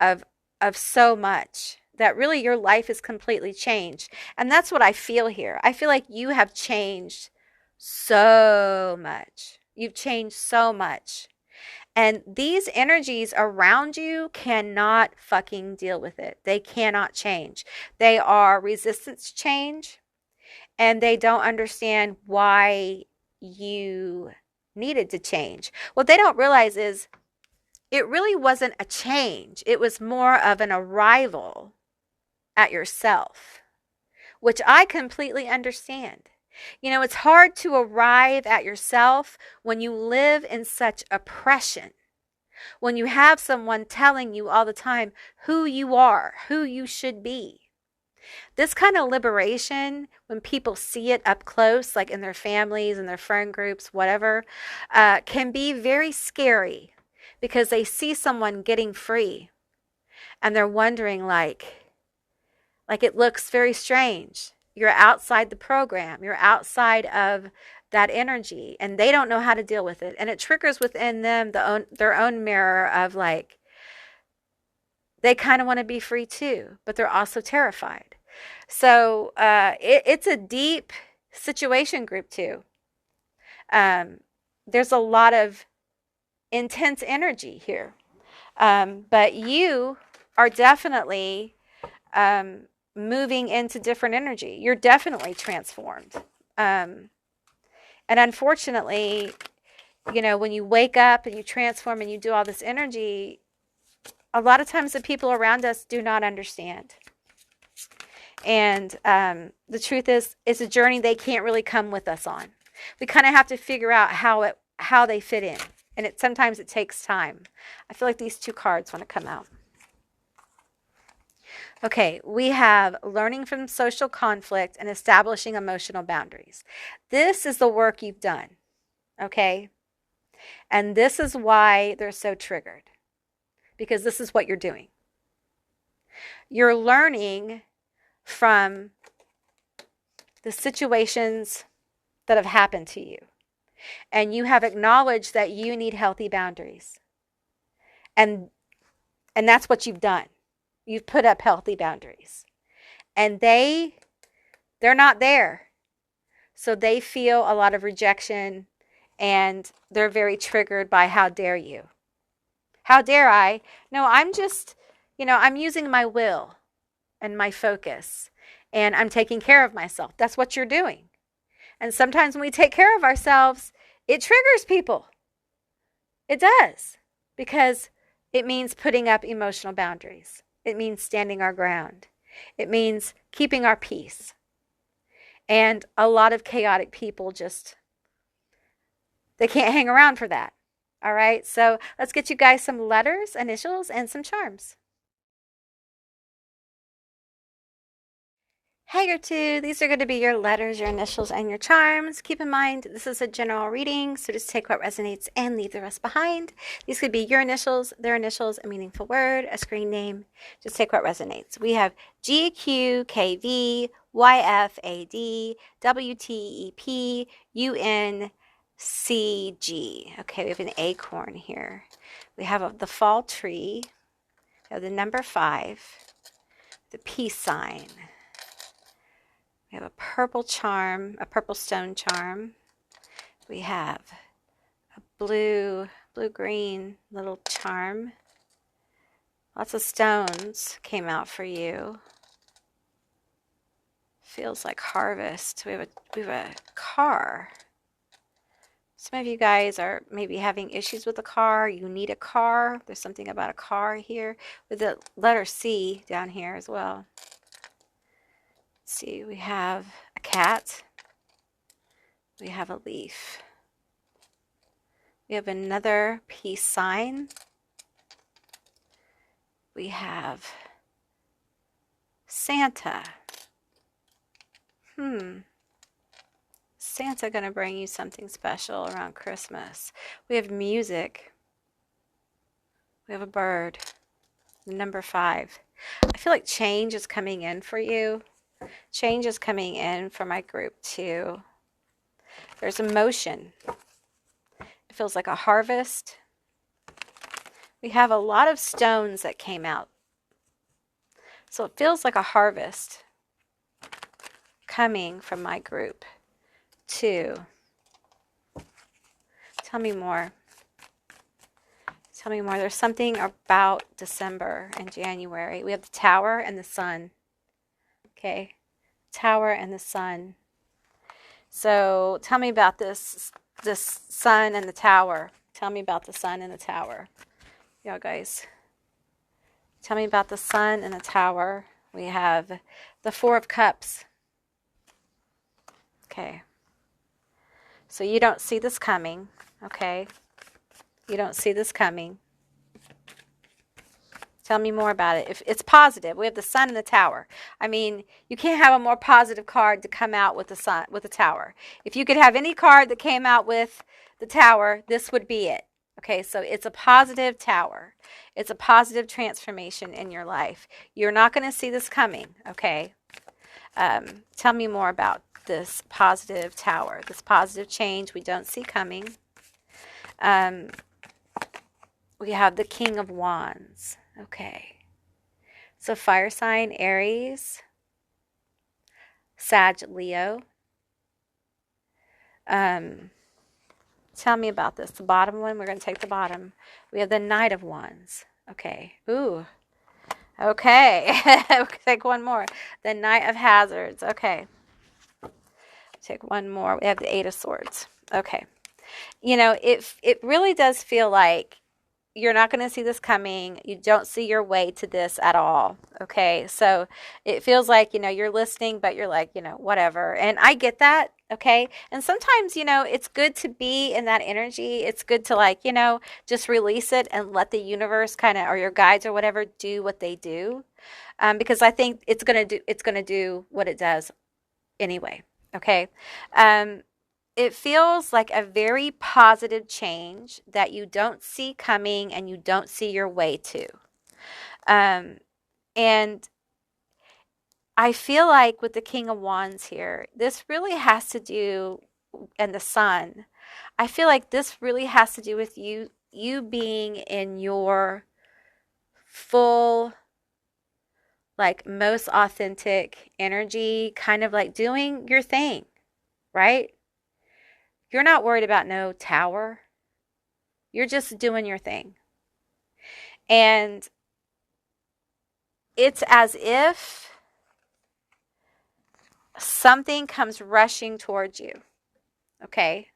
of so much that really your life is completely changed. And that's what I feel here. I feel like you have changed so much. You've changed so much. And these energies around you cannot fucking deal with it. They cannot change. They are resistance change, and they don't understand why you needed to change. What they don't realize is it really wasn't a change. It was more of an arrival at yourself, which I completely understand. It's hard to arrive at yourself when you live in such oppression, when you have someone telling you all the time who you are, who you should be. This kind of liberation, when people see it up close, like in their families and their friend groups, whatever, can be very scary because they see someone getting free and they're wondering like it looks very strange. You're outside the program. You're outside of that energy, and they don't know how to deal with it. And it triggers within them their own mirror of like, they kind of want to be free too, but they're also terrified. So it's a deep situation group too. There's a lot of intense energy here. But you are definitely moving into different energy. You're definitely transformed. And unfortunately, when you wake up and you transform and you do all this energy, a lot of times the people around us do not understand. And the truth is, it's a journey they can't really come with us on. We kind of have to figure out how they fit in. And sometimes it takes time. I feel like these two cards want to come out. Okay, we have learning from social conflict and establishing emotional boundaries. This is the work you've done, okay? And this is why they're so triggered, because this is what you're doing. You're learning from the situations that have happened to you, and you have acknowledged that you need healthy boundaries. And that's what you've done. You've put up healthy boundaries. And they're not there. So they feel a lot of rejection, and they're very triggered by, how dare you? How dare I? No, I'm just, I'm using my will and my focus, and I'm taking care of myself. That's what you're doing. And sometimes when we take care of ourselves, it triggers people. It does, because it means putting up emotional boundaries. It means standing our ground. It means keeping our peace. And a lot of chaotic people they can't hang around for that. All right, so let's get you guys some letters, initials, and some charms. Hey, or two, these are going to be your letters, your initials, and your charms. Keep in mind, this is a general reading, so just take what resonates and leave the rest behind. These could be your initials, their initials, a meaningful word, a screen name. Just take what resonates. We have GQKV, YFAD, WTEP, UNCG. Okay, we have an acorn here. We have the fall tree. We have the number 5, the peace sign. We have a purple charm, a purple stone charm. We have a blue-green little charm. Lots of stones came out for you. Feels like harvest. We have a car. Some of you guys are maybe having issues with a car. You need a car. There's something about a car here. With the letter C down here as well. Let's see, we have a cat. We have a leaf. We have another peace sign. We have Santa. Santa gonna bring you something special around Christmas. We have music. We have a bird. Number 5. I feel like change is coming in for you. Change is coming in for my group too. There's emotion. It feels like a harvest. We have a lot of stones that came out. So it feels like a harvest coming from my group too. Tell me more. Tell me more. There's something about December and January. We have the Tower and the Sun. Okay. Tower and the Sun. So tell me about this Sun and the Tower. Tell me about the Sun and the Tower. Y'all guys. Tell me about the Sun and the Tower. We have the 4 of Cups. Okay. So you don't see this coming. Okay. You don't see this coming. Tell me more about it. If it's positive, we have the Sun and the Tower. I mean, you can't have a more positive card to come out with the Sun, with the Tower. If you could have any card that came out with the Tower, this would be it. Okay, so it's a positive Tower. It's a positive transformation in your life. You're not going to see this coming. Okay. Tell me more about this positive Tower, this positive change we don't see coming. We have the King of Wands. Okay. So fire sign, Aries, Sag, Leo. Tell me about this. The bottom one, we're going to take the bottom. We have the Knight of Wands. Okay. Ooh. Okay. Take one more. The Knight of Hazards. Okay. Take one more. We have the 8 of Swords. Okay. You know, it really does feel like you're not going to see this coming. You don't see your way to this at all. Okay. So it feels like, you're listening, but you're like, whatever. And I get that. Okay. And sometimes, it's good to be in that energy. It's good to like, just release it and let the universe kind of, or your guides or whatever, do what they do. Because I think it's going to do what it does anyway. Okay. It feels like a very positive change that you don't see coming and you don't see your way to. And I feel like with the King of Wands here, this really has to do, and the Sun, I feel like this really has to do with you being in your full, like most authentic energy, kind of like doing your thing, right? You're not worried about no tower. You're just doing your thing. And it's as if something comes rushing towards you. Okay?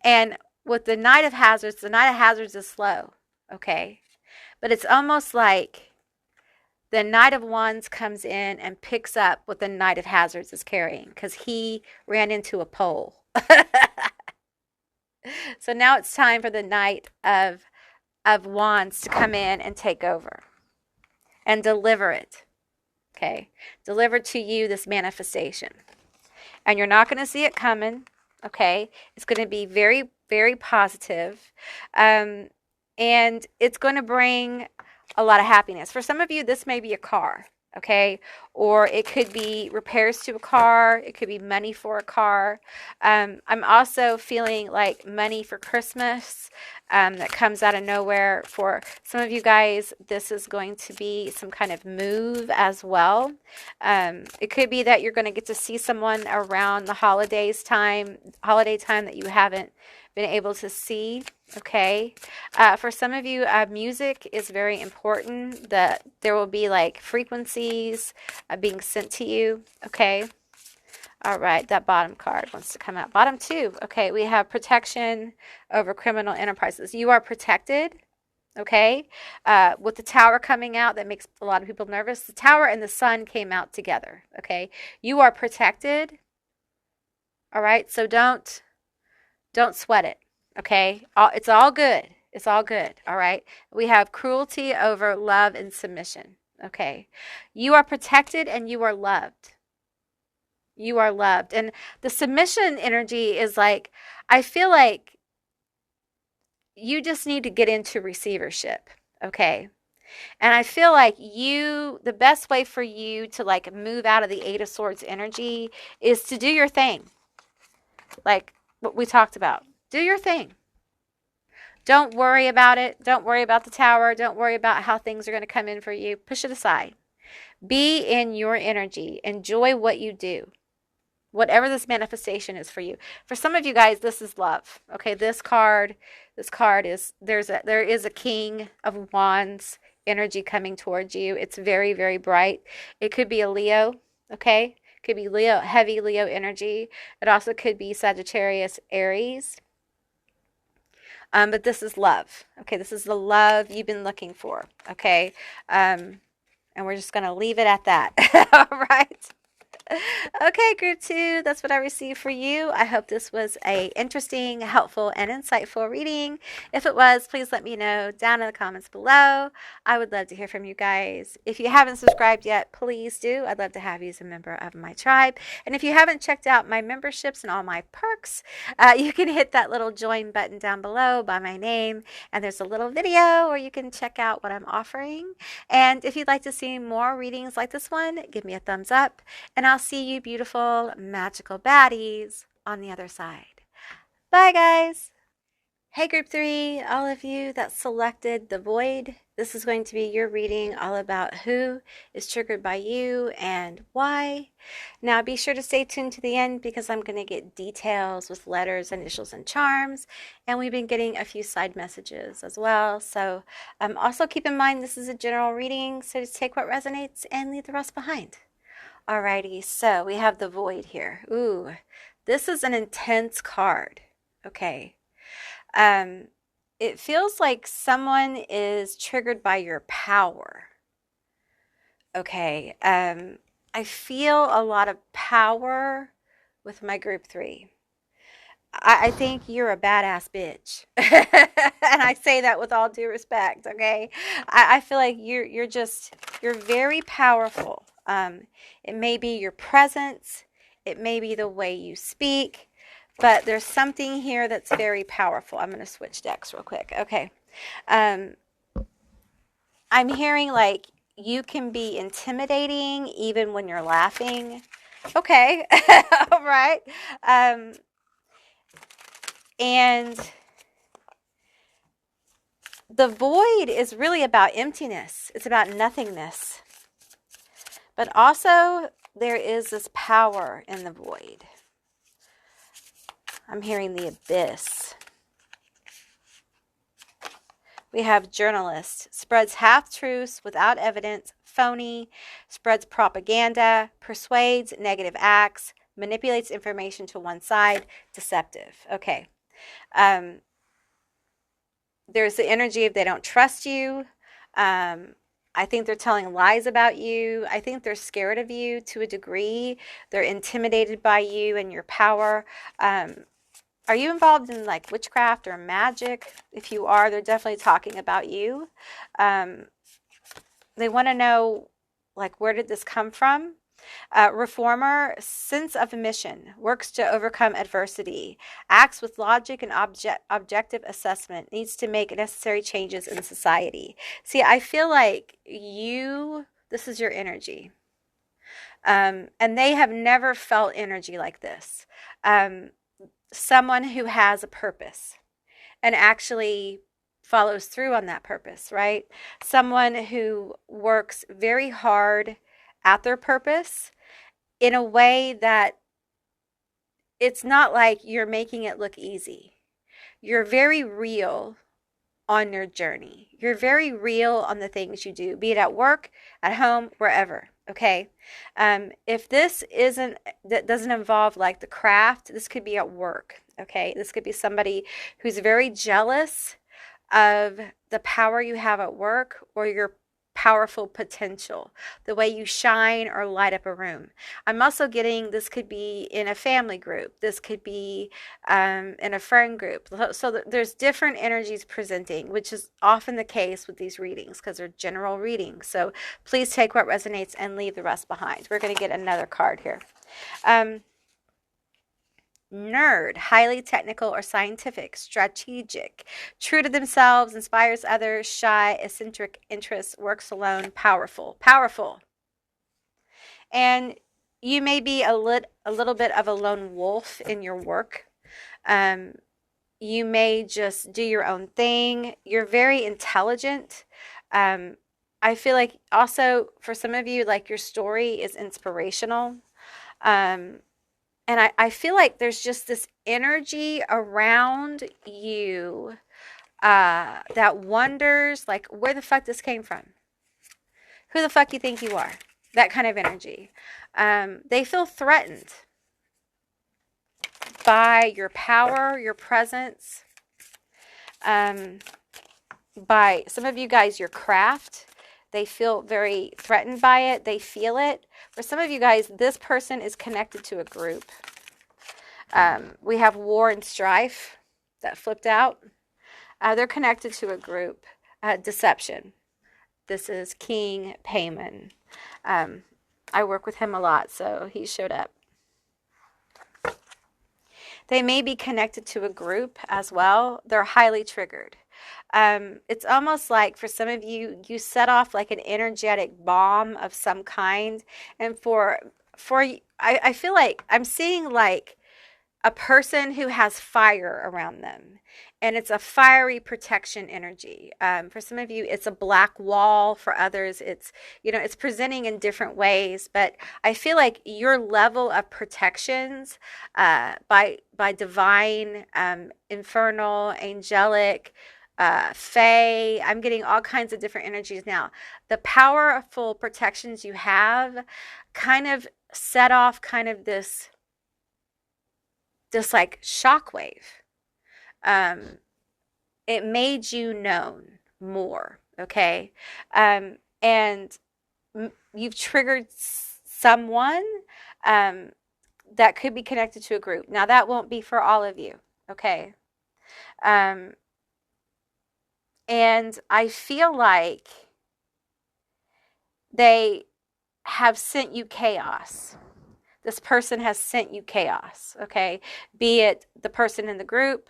And with the Knight of Hazards is slow. Okay? But it's almost like the Knight of Wands comes in and picks up what the Knight of Hazards is carrying because he ran into a pole. So now it's time for the Knight of Wands to come in and take over and deliver it. Okay? Deliver to you this manifestation. And you're not going to see it coming. Okay? It's going to be very, very positive. And it's going to bring a lot of happiness. For some of you, this may be a car. Okay? Or it could be repairs to a car. It could be money for a car. I'm also feeling like money for Christmas that comes out of nowhere. For some of you guys, this is going to be some kind of move as well. It could be that you're going to get to see someone around the holiday time that you haven't been able to see. Okay. For some of you, music is very important. That there will be like frequencies being sent to you. Okay. All right. That bottom card wants to come out. Bottom 2. Okay. We have protection over criminal enterprises. You are protected. Okay. With the Tower coming out, that makes a lot of people nervous. The Tower and the Sun came out together. Okay. You are protected. All right. So don't sweat it. Okay? It's all good. It's all good. All right? We have cruelty over love and submission. Okay? You are protected and you are loved. You are loved. And the submission energy is like, I feel like you just need to get into receivership. Okay? And I feel like the best way for you to like move out of the Eight of Swords energy is to do your thing. Like what we talked about. Do your thing. Don't worry about it. Don't worry about the Tower. Don't worry about how things are going to come in for you. Push it aside. Be in your energy. Enjoy what you do. Whatever this manifestation is for you. For some of you guys, this is love. Okay, this card is there is a King of Wands energy coming towards you. It's very, very bright. It could be a Leo, okay? Could be Leo, heavy Leo energy. It also could be Sagittarius, Aries. But this is love. Okay, this is the love you've been looking for. Okay, and we're just going to leave it at that. All right. Okay, group 2, that's what I received for you. I hope this was a interesting, helpful, and insightful reading. If it was, please let me know down in the comments below. I would love to hear from you guys. If you haven't subscribed yet, please do. I'd love to have you as a member of my tribe. And if you haven't checked out my memberships and all my perks, you can hit that little join button down below by my name. And there's a little video where you can check out what I'm offering. And if you'd like to see more readings like this one, give me a thumbs up. And I'll see you beautiful, magical baddies on the other side. Bye, guys. Hey, group 3, all of you that selected the void. This is going to be your reading all about who is triggered by you and why. Now, be sure to stay tuned to the end because I'm going to get details with letters, initials, and charms. And we've been getting a few side messages as well. So also keep in mind this is a general reading, so just take what resonates and leave the rest behind. Alrighty, so we have the void here. Ooh, this is an intense card. Okay. it feels like someone is triggered by your power. Okay. I feel a lot of power with my group 3. I think you're a badass bitch. And I say that with all due respect, okay? I feel like you're very powerful. It may be your presence, it may be the way you speak, but there's something here that's very powerful. I'm gonna switch decks real quick. Okay. Um, I'm hearing like you can be intimidating even when you're laughing. Okay. All right. Um, and the void is really about emptiness. It's about nothingness. But also, there is this power in the void. I'm hearing the abyss. We have journalist, spreads half-truths without evidence, phony, spreads propaganda, persuades negative acts, manipulates information to one side, deceptive. Okay. There's the energy of they don't trust you. I think they're telling lies about you. I think they're scared of you to a degree. They're intimidated by you and your power. Are you involved in like witchcraft or magic? If you are, they're definitely talking about you. They want to know, like, where did this come from? Reformer, sense of mission, works to overcome adversity, acts with logic and objective assessment, needs to make necessary changes in society. See, I feel like this is your energy. And they have never felt energy like this. Someone who has a purpose and actually follows through on that purpose, right? Someone who works very hard at their purpose in a way that it's not like you're making it look easy. You're very real on your journey. You're very real on the things you do, be it at work, at home, wherever. Okay. If that doesn't involve like the craft, this could be at work. Okay. This could be somebody who's very jealous of the power you have at work or your powerful potential, the way you shine or light up a room. I'm also getting this could be in a family group. This could be in a friend group. So there's different energies presenting, which is often the case with these readings because they're general readings. So please take what resonates and leave the rest behind. We're going to get another card here. Nerd, highly technical or scientific, strategic, true to themselves, inspires others, shy, eccentric interests, works alone, powerful. And you may be a little bit of a lone wolf in your work. You may just do your own thing. You're very intelligent. I feel like also for some of you, like your story is inspirational. And I feel like there's just this energy around you that wonders, like, where the fuck this came from? Who the fuck you think you are? That kind of energy. They feel threatened by your power, your presence, by some of you guys, your craft. They feel very threatened by it. They feel it. For some of you guys, this person is connected to a group. We have war and strife that flipped out. They're connected to a group. Deception. This is King Payman. I work with him a lot, so he showed up. They may be connected to a group as well. They're highly triggered. It's almost like for some of you, you set off like an energetic bomb of some kind. And I feel like I'm seeing like a person who has fire around them. And it's a fiery protection energy. For some of you, it's a black wall. For others, it's presenting in different ways. But I feel like your level of protections by divine, infernal, angelic, fae, I'm getting all kinds of different energies now. The powerful protections you have kind of set off kind of this like shockwave. it made you known more, okay? And you've triggered someone that could be connected to a group. Now, that won't be for all of you, okay? Um, and I feel like they have sent you chaos. This person has sent you chaos, okay? Be it the person in the group,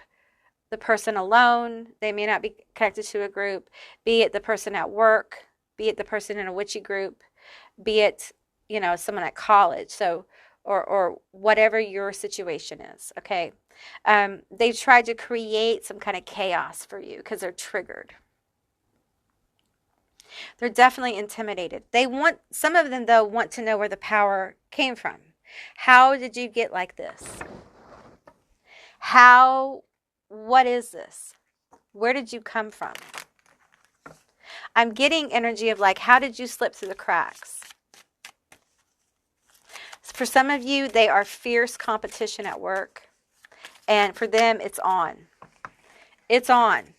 the person alone, they may not be connected to a group, be it the person at work, be it the person in a witchy group, be it, you know, someone at college, so, or whatever your situation is, okay? They've tried to create some kind of chaos for you because they're triggered. They're definitely intimidated. Some of them though want to know where the power came from. How did you get like this? What is this? Where did you come from? I'm getting energy of like, how did you slip through the cracks? For some of you, they are fierce competition at work. And for them, it's on. It's on.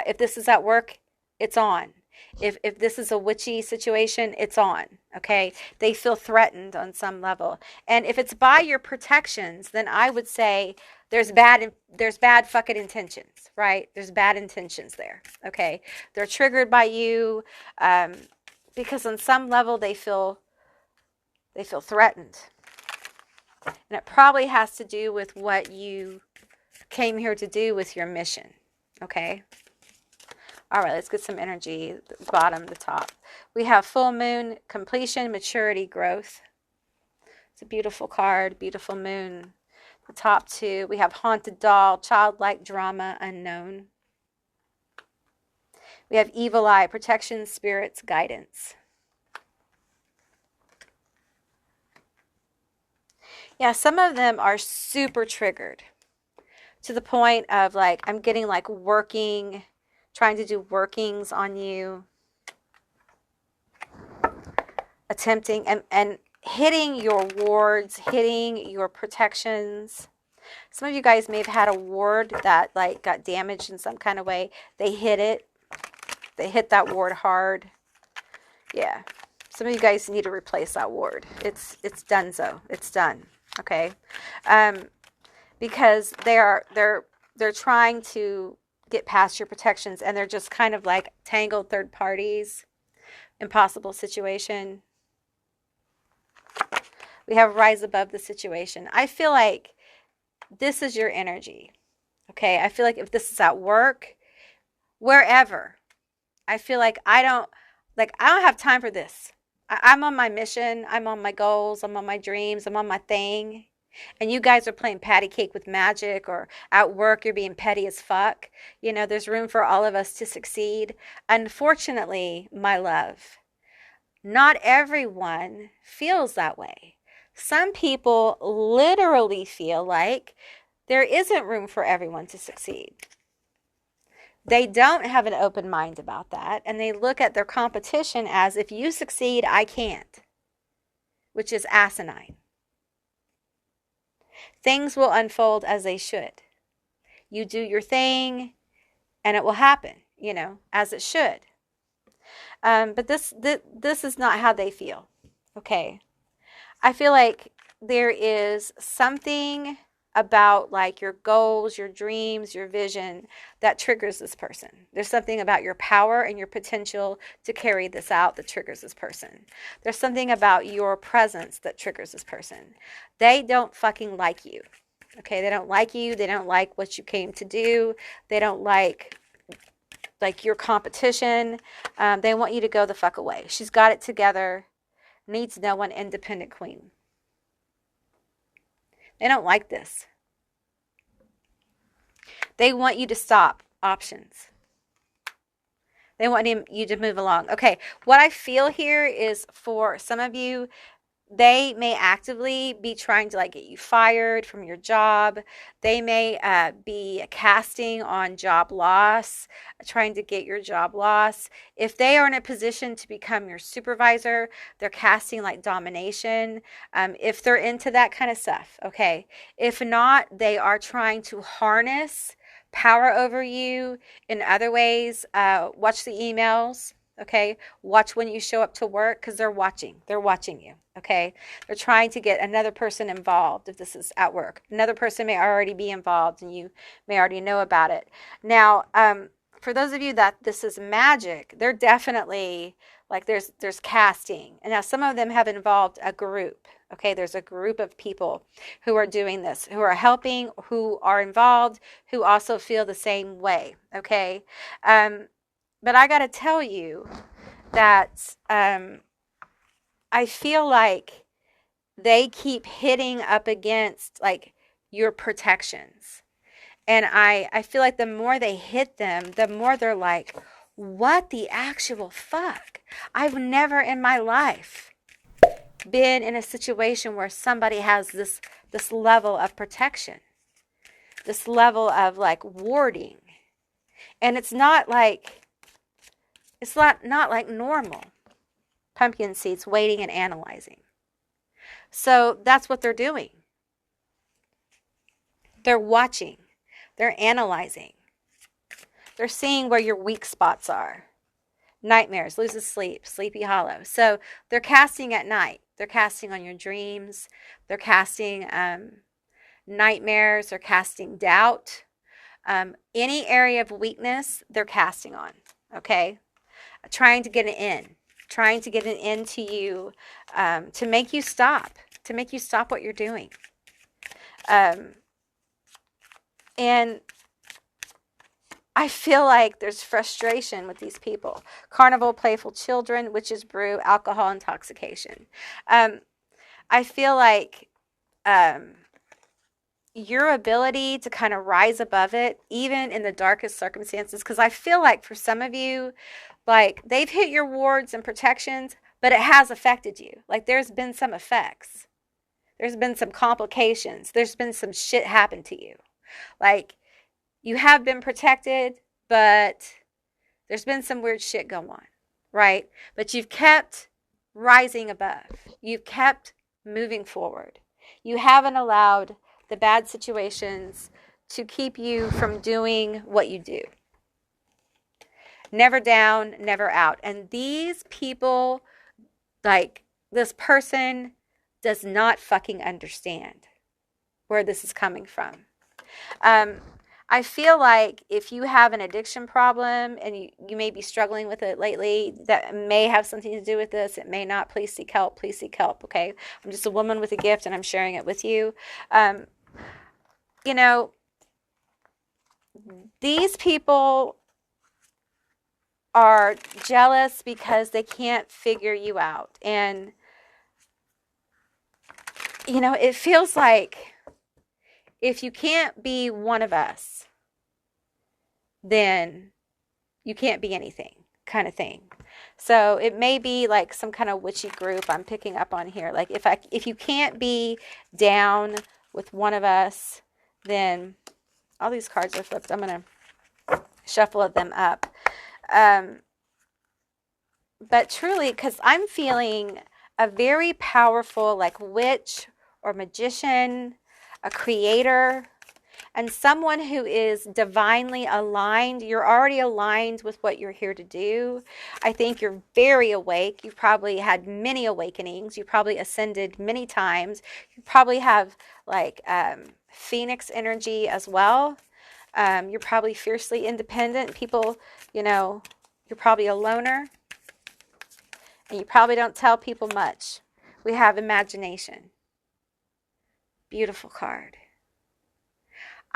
If this is at work, it's on. If this is a witchy situation, it's on, okay? They feel threatened on some level. And if it's by your protections, then I would say there's bad fucking intentions, right? There's bad intentions there, okay? They're triggered by you because on some level they feel threatened. And it probably has to do with what you came here to do with your mission, okay? All right, let's get some energy, the bottom, the top. We have full moon, completion, maturity, growth. It's a beautiful card, beautiful moon. The top two, we have haunted doll, childlike drama, unknown. We have evil eye, protection, spirits, guidance. Yeah, some of them are super triggered to the point of like, I'm getting like trying to do workings on you, attempting and hitting your wards, hitting your protections. Some of you guys may have had a ward that like got damaged in some kind of way. They hit it. They hit that ward hard. Yeah. Some of you guys need to replace that ward. It's donezo. It's done. Okay. Because they're trying to get past your protections and they're just kind of like tangled third parties. Impossible situation. We have rise above the situation. I feel like this is your energy. Okay. I feel like if this is at work, wherever, I feel like I don't have time for this. I'm on my mission. I'm on my goals. I'm on my dreams. I'm on my thing. And you guys are playing patty cake with magic, or at work you're being petty as fuck. You know, there's room for all of us to succeed. Unfortunately, my love, not everyone feels that way. Some people literally feel like there isn't room for everyone to succeed. They don't have an open mind about that, and they look at their competition as, if you succeed, I can't, which is asinine. Things will unfold as they should. You do your thing, and it will happen, you know, as it should. But this is not how they feel, okay? I feel like there is something about like your goals, your dreams, your vision that triggers this person. There's something about your power and your potential to carry this out that triggers this person. There's something about your presence that triggers this person. They don't fucking like you. Okay, they don't like you. They don't like what you came to do. They don't like your competition. They want you to go the fuck away. She's got it together. Needs no one, independent queen. They don't like this. They want you to stop. Options. They want you to move along. Okay, what I feel here is for some of you, they may actively be trying to like get you fired from your job. They may be casting on job loss, trying to get your job loss. If they are in a position to become your supervisor, they're casting like domination. If they're into that kind of stuff, okay. If not, they are trying to harness power over you in other ways. Watch the emails. Okay. Watch when you show up to work, because they're watching. They're watching you. Okay. They're trying to get another person involved if this is at work. Another person may already be involved and you may already know about it. Now, for those of you that this is magic, they're definitely like there's casting. And now some of them have involved a group. Okay, there's a group of people who are doing this, who are helping, who are involved, who also feel the same way. Okay. But I got to tell you that I feel like they keep hitting up against like your protections. And I feel like the more they hit them, the more they're like, what the actual fuck? I've never in my life been in a situation where somebody has this level of protection, this level of like warding. And it's not like normal pumpkin seeds waiting and analyzing. So that's what they're doing. They're watching. They're analyzing. They're seeing where your weak spots are. Nightmares, loses sleep, sleepy hollow. So they're casting at night. They're casting on your dreams. They're casting nightmares. They're casting doubt. Any area of weakness, they're casting on. Okay? Trying to get an in. Trying to get an in to you, to make you stop. To make you stop what you're doing. And I feel like there's frustration with these people. Carnival, playful children, witches brew, alcohol intoxication. I feel like your ability to kind of rise above it, even in the darkest circumstances, because I feel like for some of you, like they've hit your wards and protections, but it has affected you. Like there's been some effects. There's been some complications. There's been some shit happen to you. Like, you have been protected, but there's been some weird shit going on, right? But you've kept rising above. You've kept moving forward. You haven't allowed the bad situations to keep you from doing what you do. Never down, never out. And these people, like this person, does not fucking understand where this is coming from. I feel like if you have an addiction problem and you may be struggling with it lately, that may have something to do with this. It may not. Please seek help. Please seek help, okay? I'm just a woman with a gift and I'm sharing it with you. You know, these people are jealous because they can't figure you out. And, you know, it feels like if you can't be one of us, then you can't be anything, kind of thing. So it may be like some kind of witchy group I'm picking up on here. Like if you can't be down with one of us, then all these cards are flipped. I'm going to shuffle them up. But truly, because I'm feeling a very powerful like witch or magician, a creator, and someone who is divinely aligned. You're already aligned with what you're here to do. I think you're very awake. You've probably had many awakenings. You probably ascended many times. You probably have like phoenix energy as well. You're probably fiercely independent. People, you know, you're probably a loner. And you probably don't tell people much. We have imagination. Beautiful card.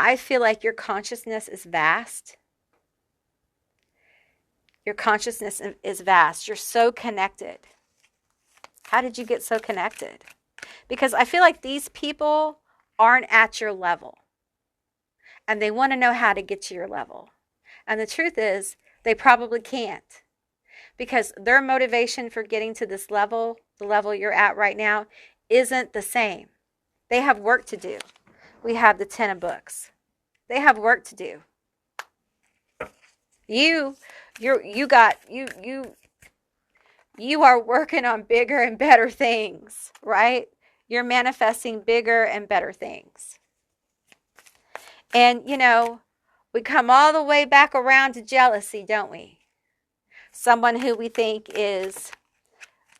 I feel like your consciousness is vast. Your consciousness is vast. You're so connected. How did you get so connected? Because I feel like these people aren't at your level. And they want to know how to get to your level. And the truth is, they probably can't. Because their motivation for getting to this level, the level you're at right now, isn't the same. They have work to do. We have the 10 of books. They have work to do. You are working on bigger and better things, right? You're manifesting bigger and better things. And, you know, We come all the way back around to jealousy, don't we? Someone who we think is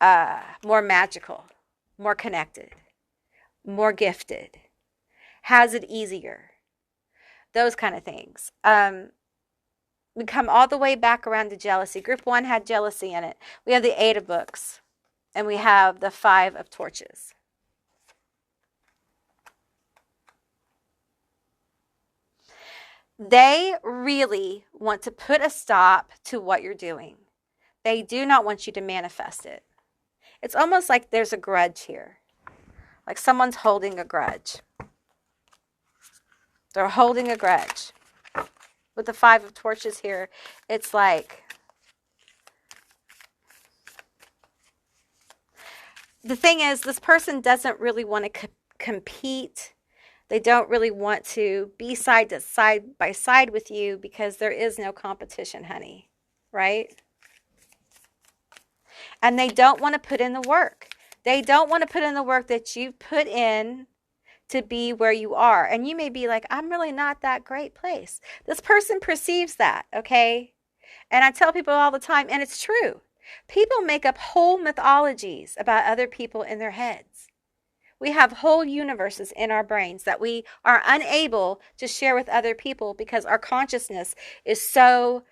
more magical, more connected, more gifted, has it easier, those kind of things. We come all the way back around to jealousy. Group 1 had jealousy in it. We have the 8 of books, and we have the 5 of torches. They really want to put a stop to what you're doing. They do not want you to manifest it. It's almost like there's a grudge here. Like someone's holding a grudge. They're holding a grudge. With the 5 of torches here, it's like the thing is, this person doesn't really want to compete. They don't really want to be side by side with you because there is no competition, honey. Right? And they don't want to put in the work. They don't want to put in the work that you put in to be where you are. And you may be like, I'm really not that great place. This person perceives that, okay? And I tell people all the time, and it's true. People make up whole mythologies about other people in their heads. We have whole universes in our brains that we are unable to share with other people because our consciousness is so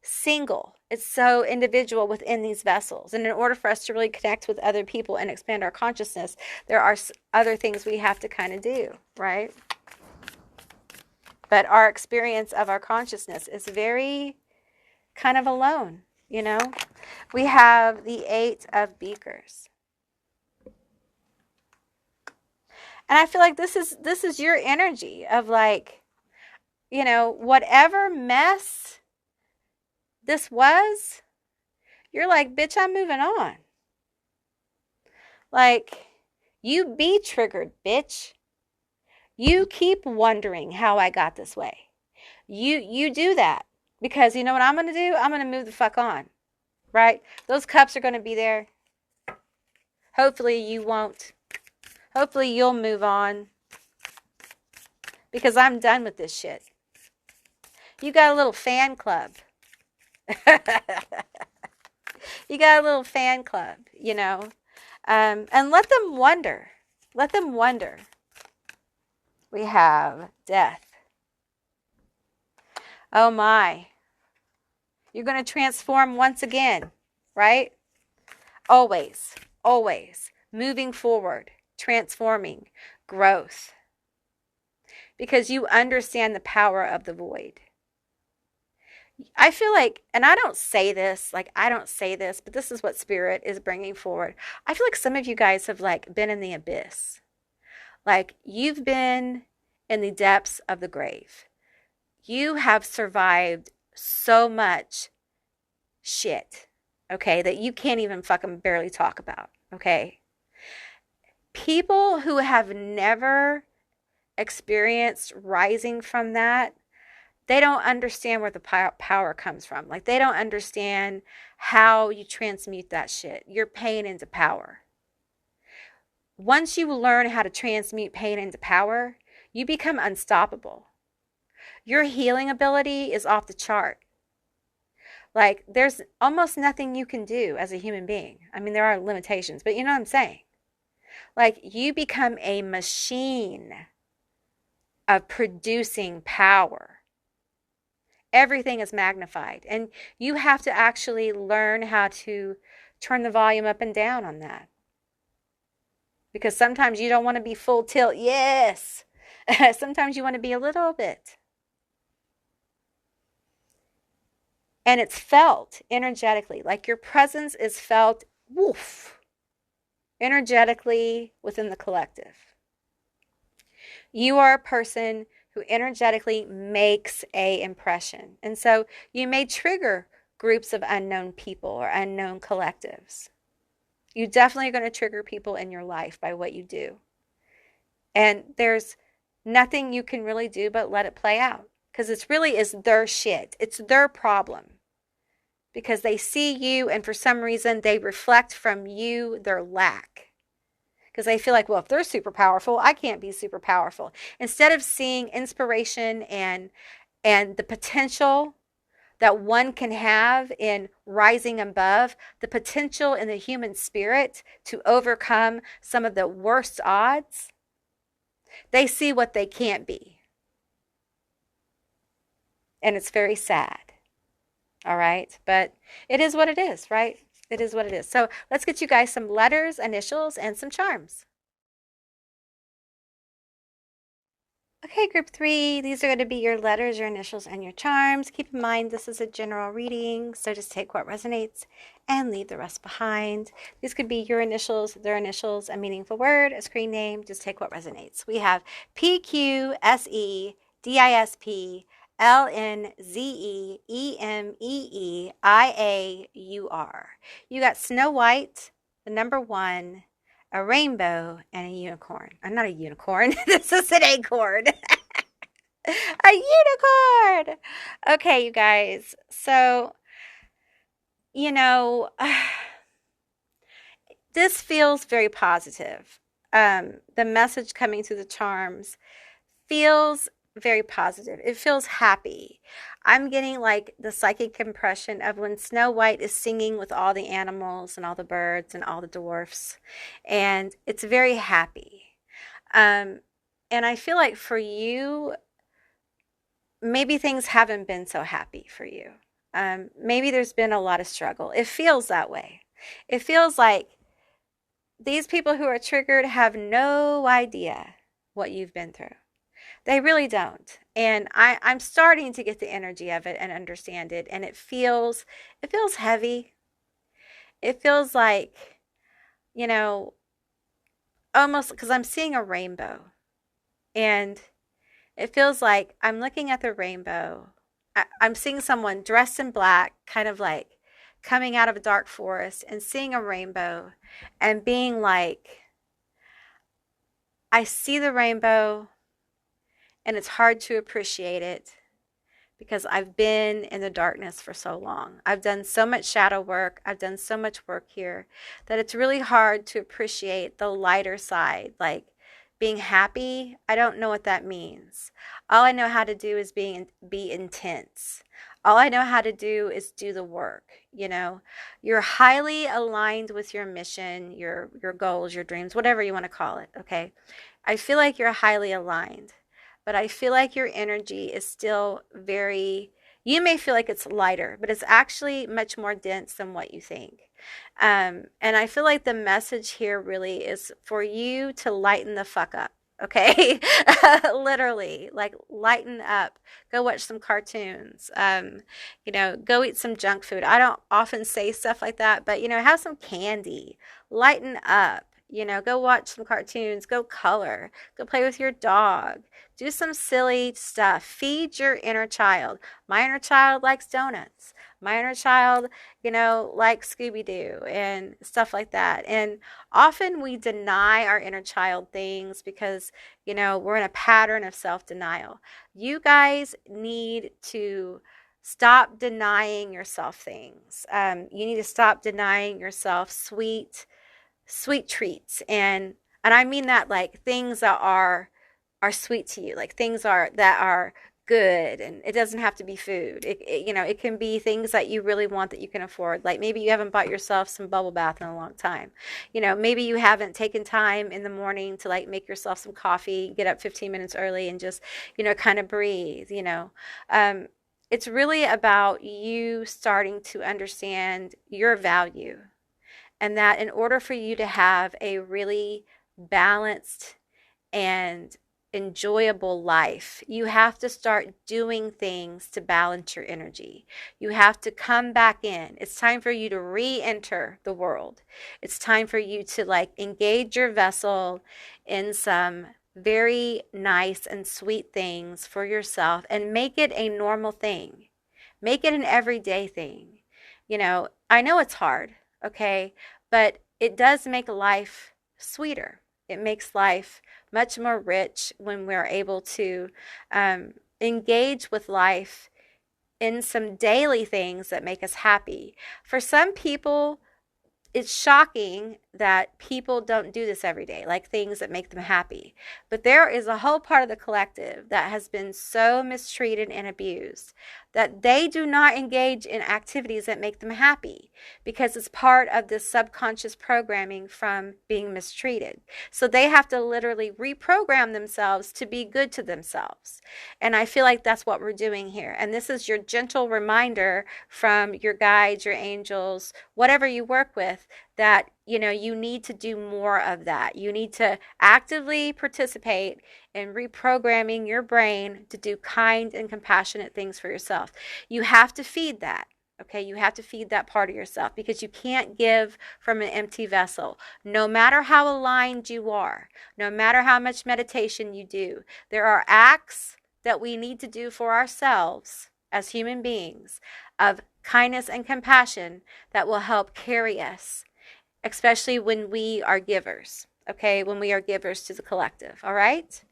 single. It's so individual within these vessels. And in order for us to really connect with other people and expand our consciousness, there are other things we have to kind of do, right? But our experience of our consciousness is very kind of alone, you know? We have the 8 of beakers. And I feel like this is your energy of like, you know, whatever mess this was, you're like, bitch, I'm moving on. Like, you be triggered, bitch. You keep wondering how I got this way. You do that because you know what I'm going to do? I'm going to move the fuck on, right? Those cups are going to be there. Hopefully you won't. Hopefully you'll move on because I'm done with this shit. You got a little fan club. You got a little fan club, you know, and let them wonder. Let them wonder. We have death. Oh my. You're going to transform once again, right? Always, always moving forward, transforming, growth. Because you understand the power of the void. I feel like, and I don't say this, but this is what Spirit is bringing forward. I feel like some of you guys have like been in the abyss. Like you've been in the depths of the grave. You have survived so much shit, okay, that you can't even fucking barely talk about, okay? People who have never experienced rising from that, they don't understand where the power comes from. Like, they don't understand how you transmute that shit, your pain into power. Once you learn how to transmute pain into power, you become unstoppable. Your healing ability is off the chart. Like, there's almost nothing you can do as a human being. I mean, there are limitations, but you know what I'm saying? Like, you become a machine of producing power. Everything is magnified. And you have to actually learn how to turn the volume up and down on that. Because sometimes you don't want to be full tilt. Yes. Sometimes you want to be a little bit. And it's felt energetically. Like your presence is felt, woof, energetically within the collective. You are a person who energetically makes an impression. And so you may trigger groups of unknown people or unknown collectives. You definitely are going to trigger people in your life by what you do. And there's nothing you can really do but let it play out. Because it really is their shit. It's their problem. Because they see you and for some reason they reflect from you their lack. Because they feel like, well, if they're super powerful, I can't be super powerful. Instead of seeing inspiration and and the potential that one can have in rising above, the potential in the human spirit to overcome some of the worst odds, they see what they can't be. And it's very sad. All right. But it is what it is, right? It is what it is. So let's get you guys some letters, initials, and some charms. Okay, group 3, these are going to be your letters, your initials, and your charms. Keep in mind this is a general reading, so just take what resonates and leave the rest behind. These could be your initials, their initials, a meaningful word, a screen name. Just take what resonates. We have PQSEDISPLNZEEEMEEIAUR. You got Snow White, the number 1, a rainbow, and a unicorn. Not a unicorn. This is an acorn. A unicorn. Okay, you guys. So, you know, this feels very positive. The message coming through the charms feels very positive. It feels happy. I'm getting like the psychic impression of when Snow White is singing with all the animals and all the birds and all the dwarfs, and it's very happy. And I feel like for you, maybe things haven't been so happy for you. Maybe there's been a lot of struggle. It feels that way. It feels like these people who are triggered have no idea what you've been through. They really don't. And I'm starting to get the energy of it and understand it. And it feels heavy. It feels like, you know, almost because I'm seeing a rainbow. And it feels like I'm looking at the rainbow. I'm seeing someone dressed in black, kind of like coming out of a dark forest and seeing a rainbow and being like, I see the rainbow. And it's hard to appreciate it because I've been in the darkness for so long. I've done so much shadow work. I've done so much work here that it's really hard to appreciate the lighter side. Like being happy, I don't know what that means. All I know how to do is be intense. All I know how to do is do the work. You know, you're highly aligned with your mission, your goals, your dreams, whatever you want to call it. Okay. I feel like you're highly aligned. But I feel like your energy is still you may feel like it's lighter, but it's actually much more dense than what you think. And I feel like the message here really is for you to lighten the fuck up. Okay. Literally, like lighten up, go watch some cartoons, go eat some junk food. I don't often say stuff like that, but have some candy, lighten up. Go watch some cartoons, go color, go play with your dog, do some silly stuff. Feed your inner child. My inner child likes donuts. My inner child, likes Scooby-Doo and stuff like that. And often we deny our inner child things because, we're in a pattern of self-denial. You guys need to stop denying yourself things. You need to stop denying yourself sweet treats, and I mean that like things that are sweet to you, like things that are good, and it doesn't have to be food. It can be things that you really want that you can afford. Like maybe you haven't bought yourself some bubble bath in a long time. Maybe you haven't taken time in the morning to like make yourself some coffee, get up 15 minutes early and just kind of breathe. It's really about you starting to understand your value. And that in order for you to have a really balanced and enjoyable life, you have to start doing things to balance your energy. You have to come back in. It's time for you to re-enter the world. It's time for you to like engage your vessel in some very nice and sweet things for yourself and make it a normal thing. Make it an everyday thing. I know it's hard. Okay, but it does make life sweeter. It makes life much more rich when we're able to engage with life in some daily things that make us happy. For some people, it's shocking that people don't do this every day, like things that make them happy. But there is a whole part of the collective that has been so mistreated and abused that they do not engage in activities that make them happy because it's part of this subconscious programming from being mistreated. So they have to literally reprogram themselves to be good to themselves. And I feel like that's what we're doing here. And this is your gentle reminder from your guides, your angels, whatever you work with, that you need to do more of that. You need to actively participate in reprogramming your brain to do kind and compassionate things for yourself. You have to feed that. Okay, you have to feed that part of yourself because you can't give from an empty vessel. No matter how aligned you are, no matter how much meditation you do, there are acts that we need to do for ourselves as human beings of kindness and compassion that will help carry us, especially when we are givers, okay? When we are givers to the collective, all right?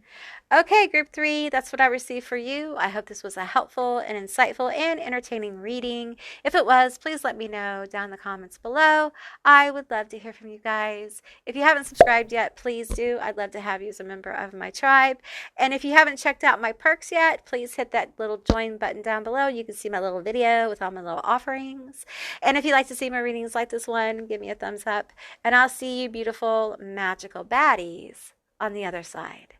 Okay, group 3, that's what I received for you. I hope this was a helpful and insightful and entertaining reading. If it was, please let me know down in the comments below. I would love to hear from you guys. If you haven't subscribed yet, please do. I'd love to have you as a member of my tribe. And if you haven't checked out my perks yet, please hit that little join button down below. You can see my little video with all my little offerings. And if you'd like to see more readings like this one, give me a thumbs up. And I'll see you beautiful, magical baddies on the other side.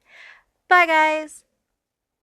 Bye, guys.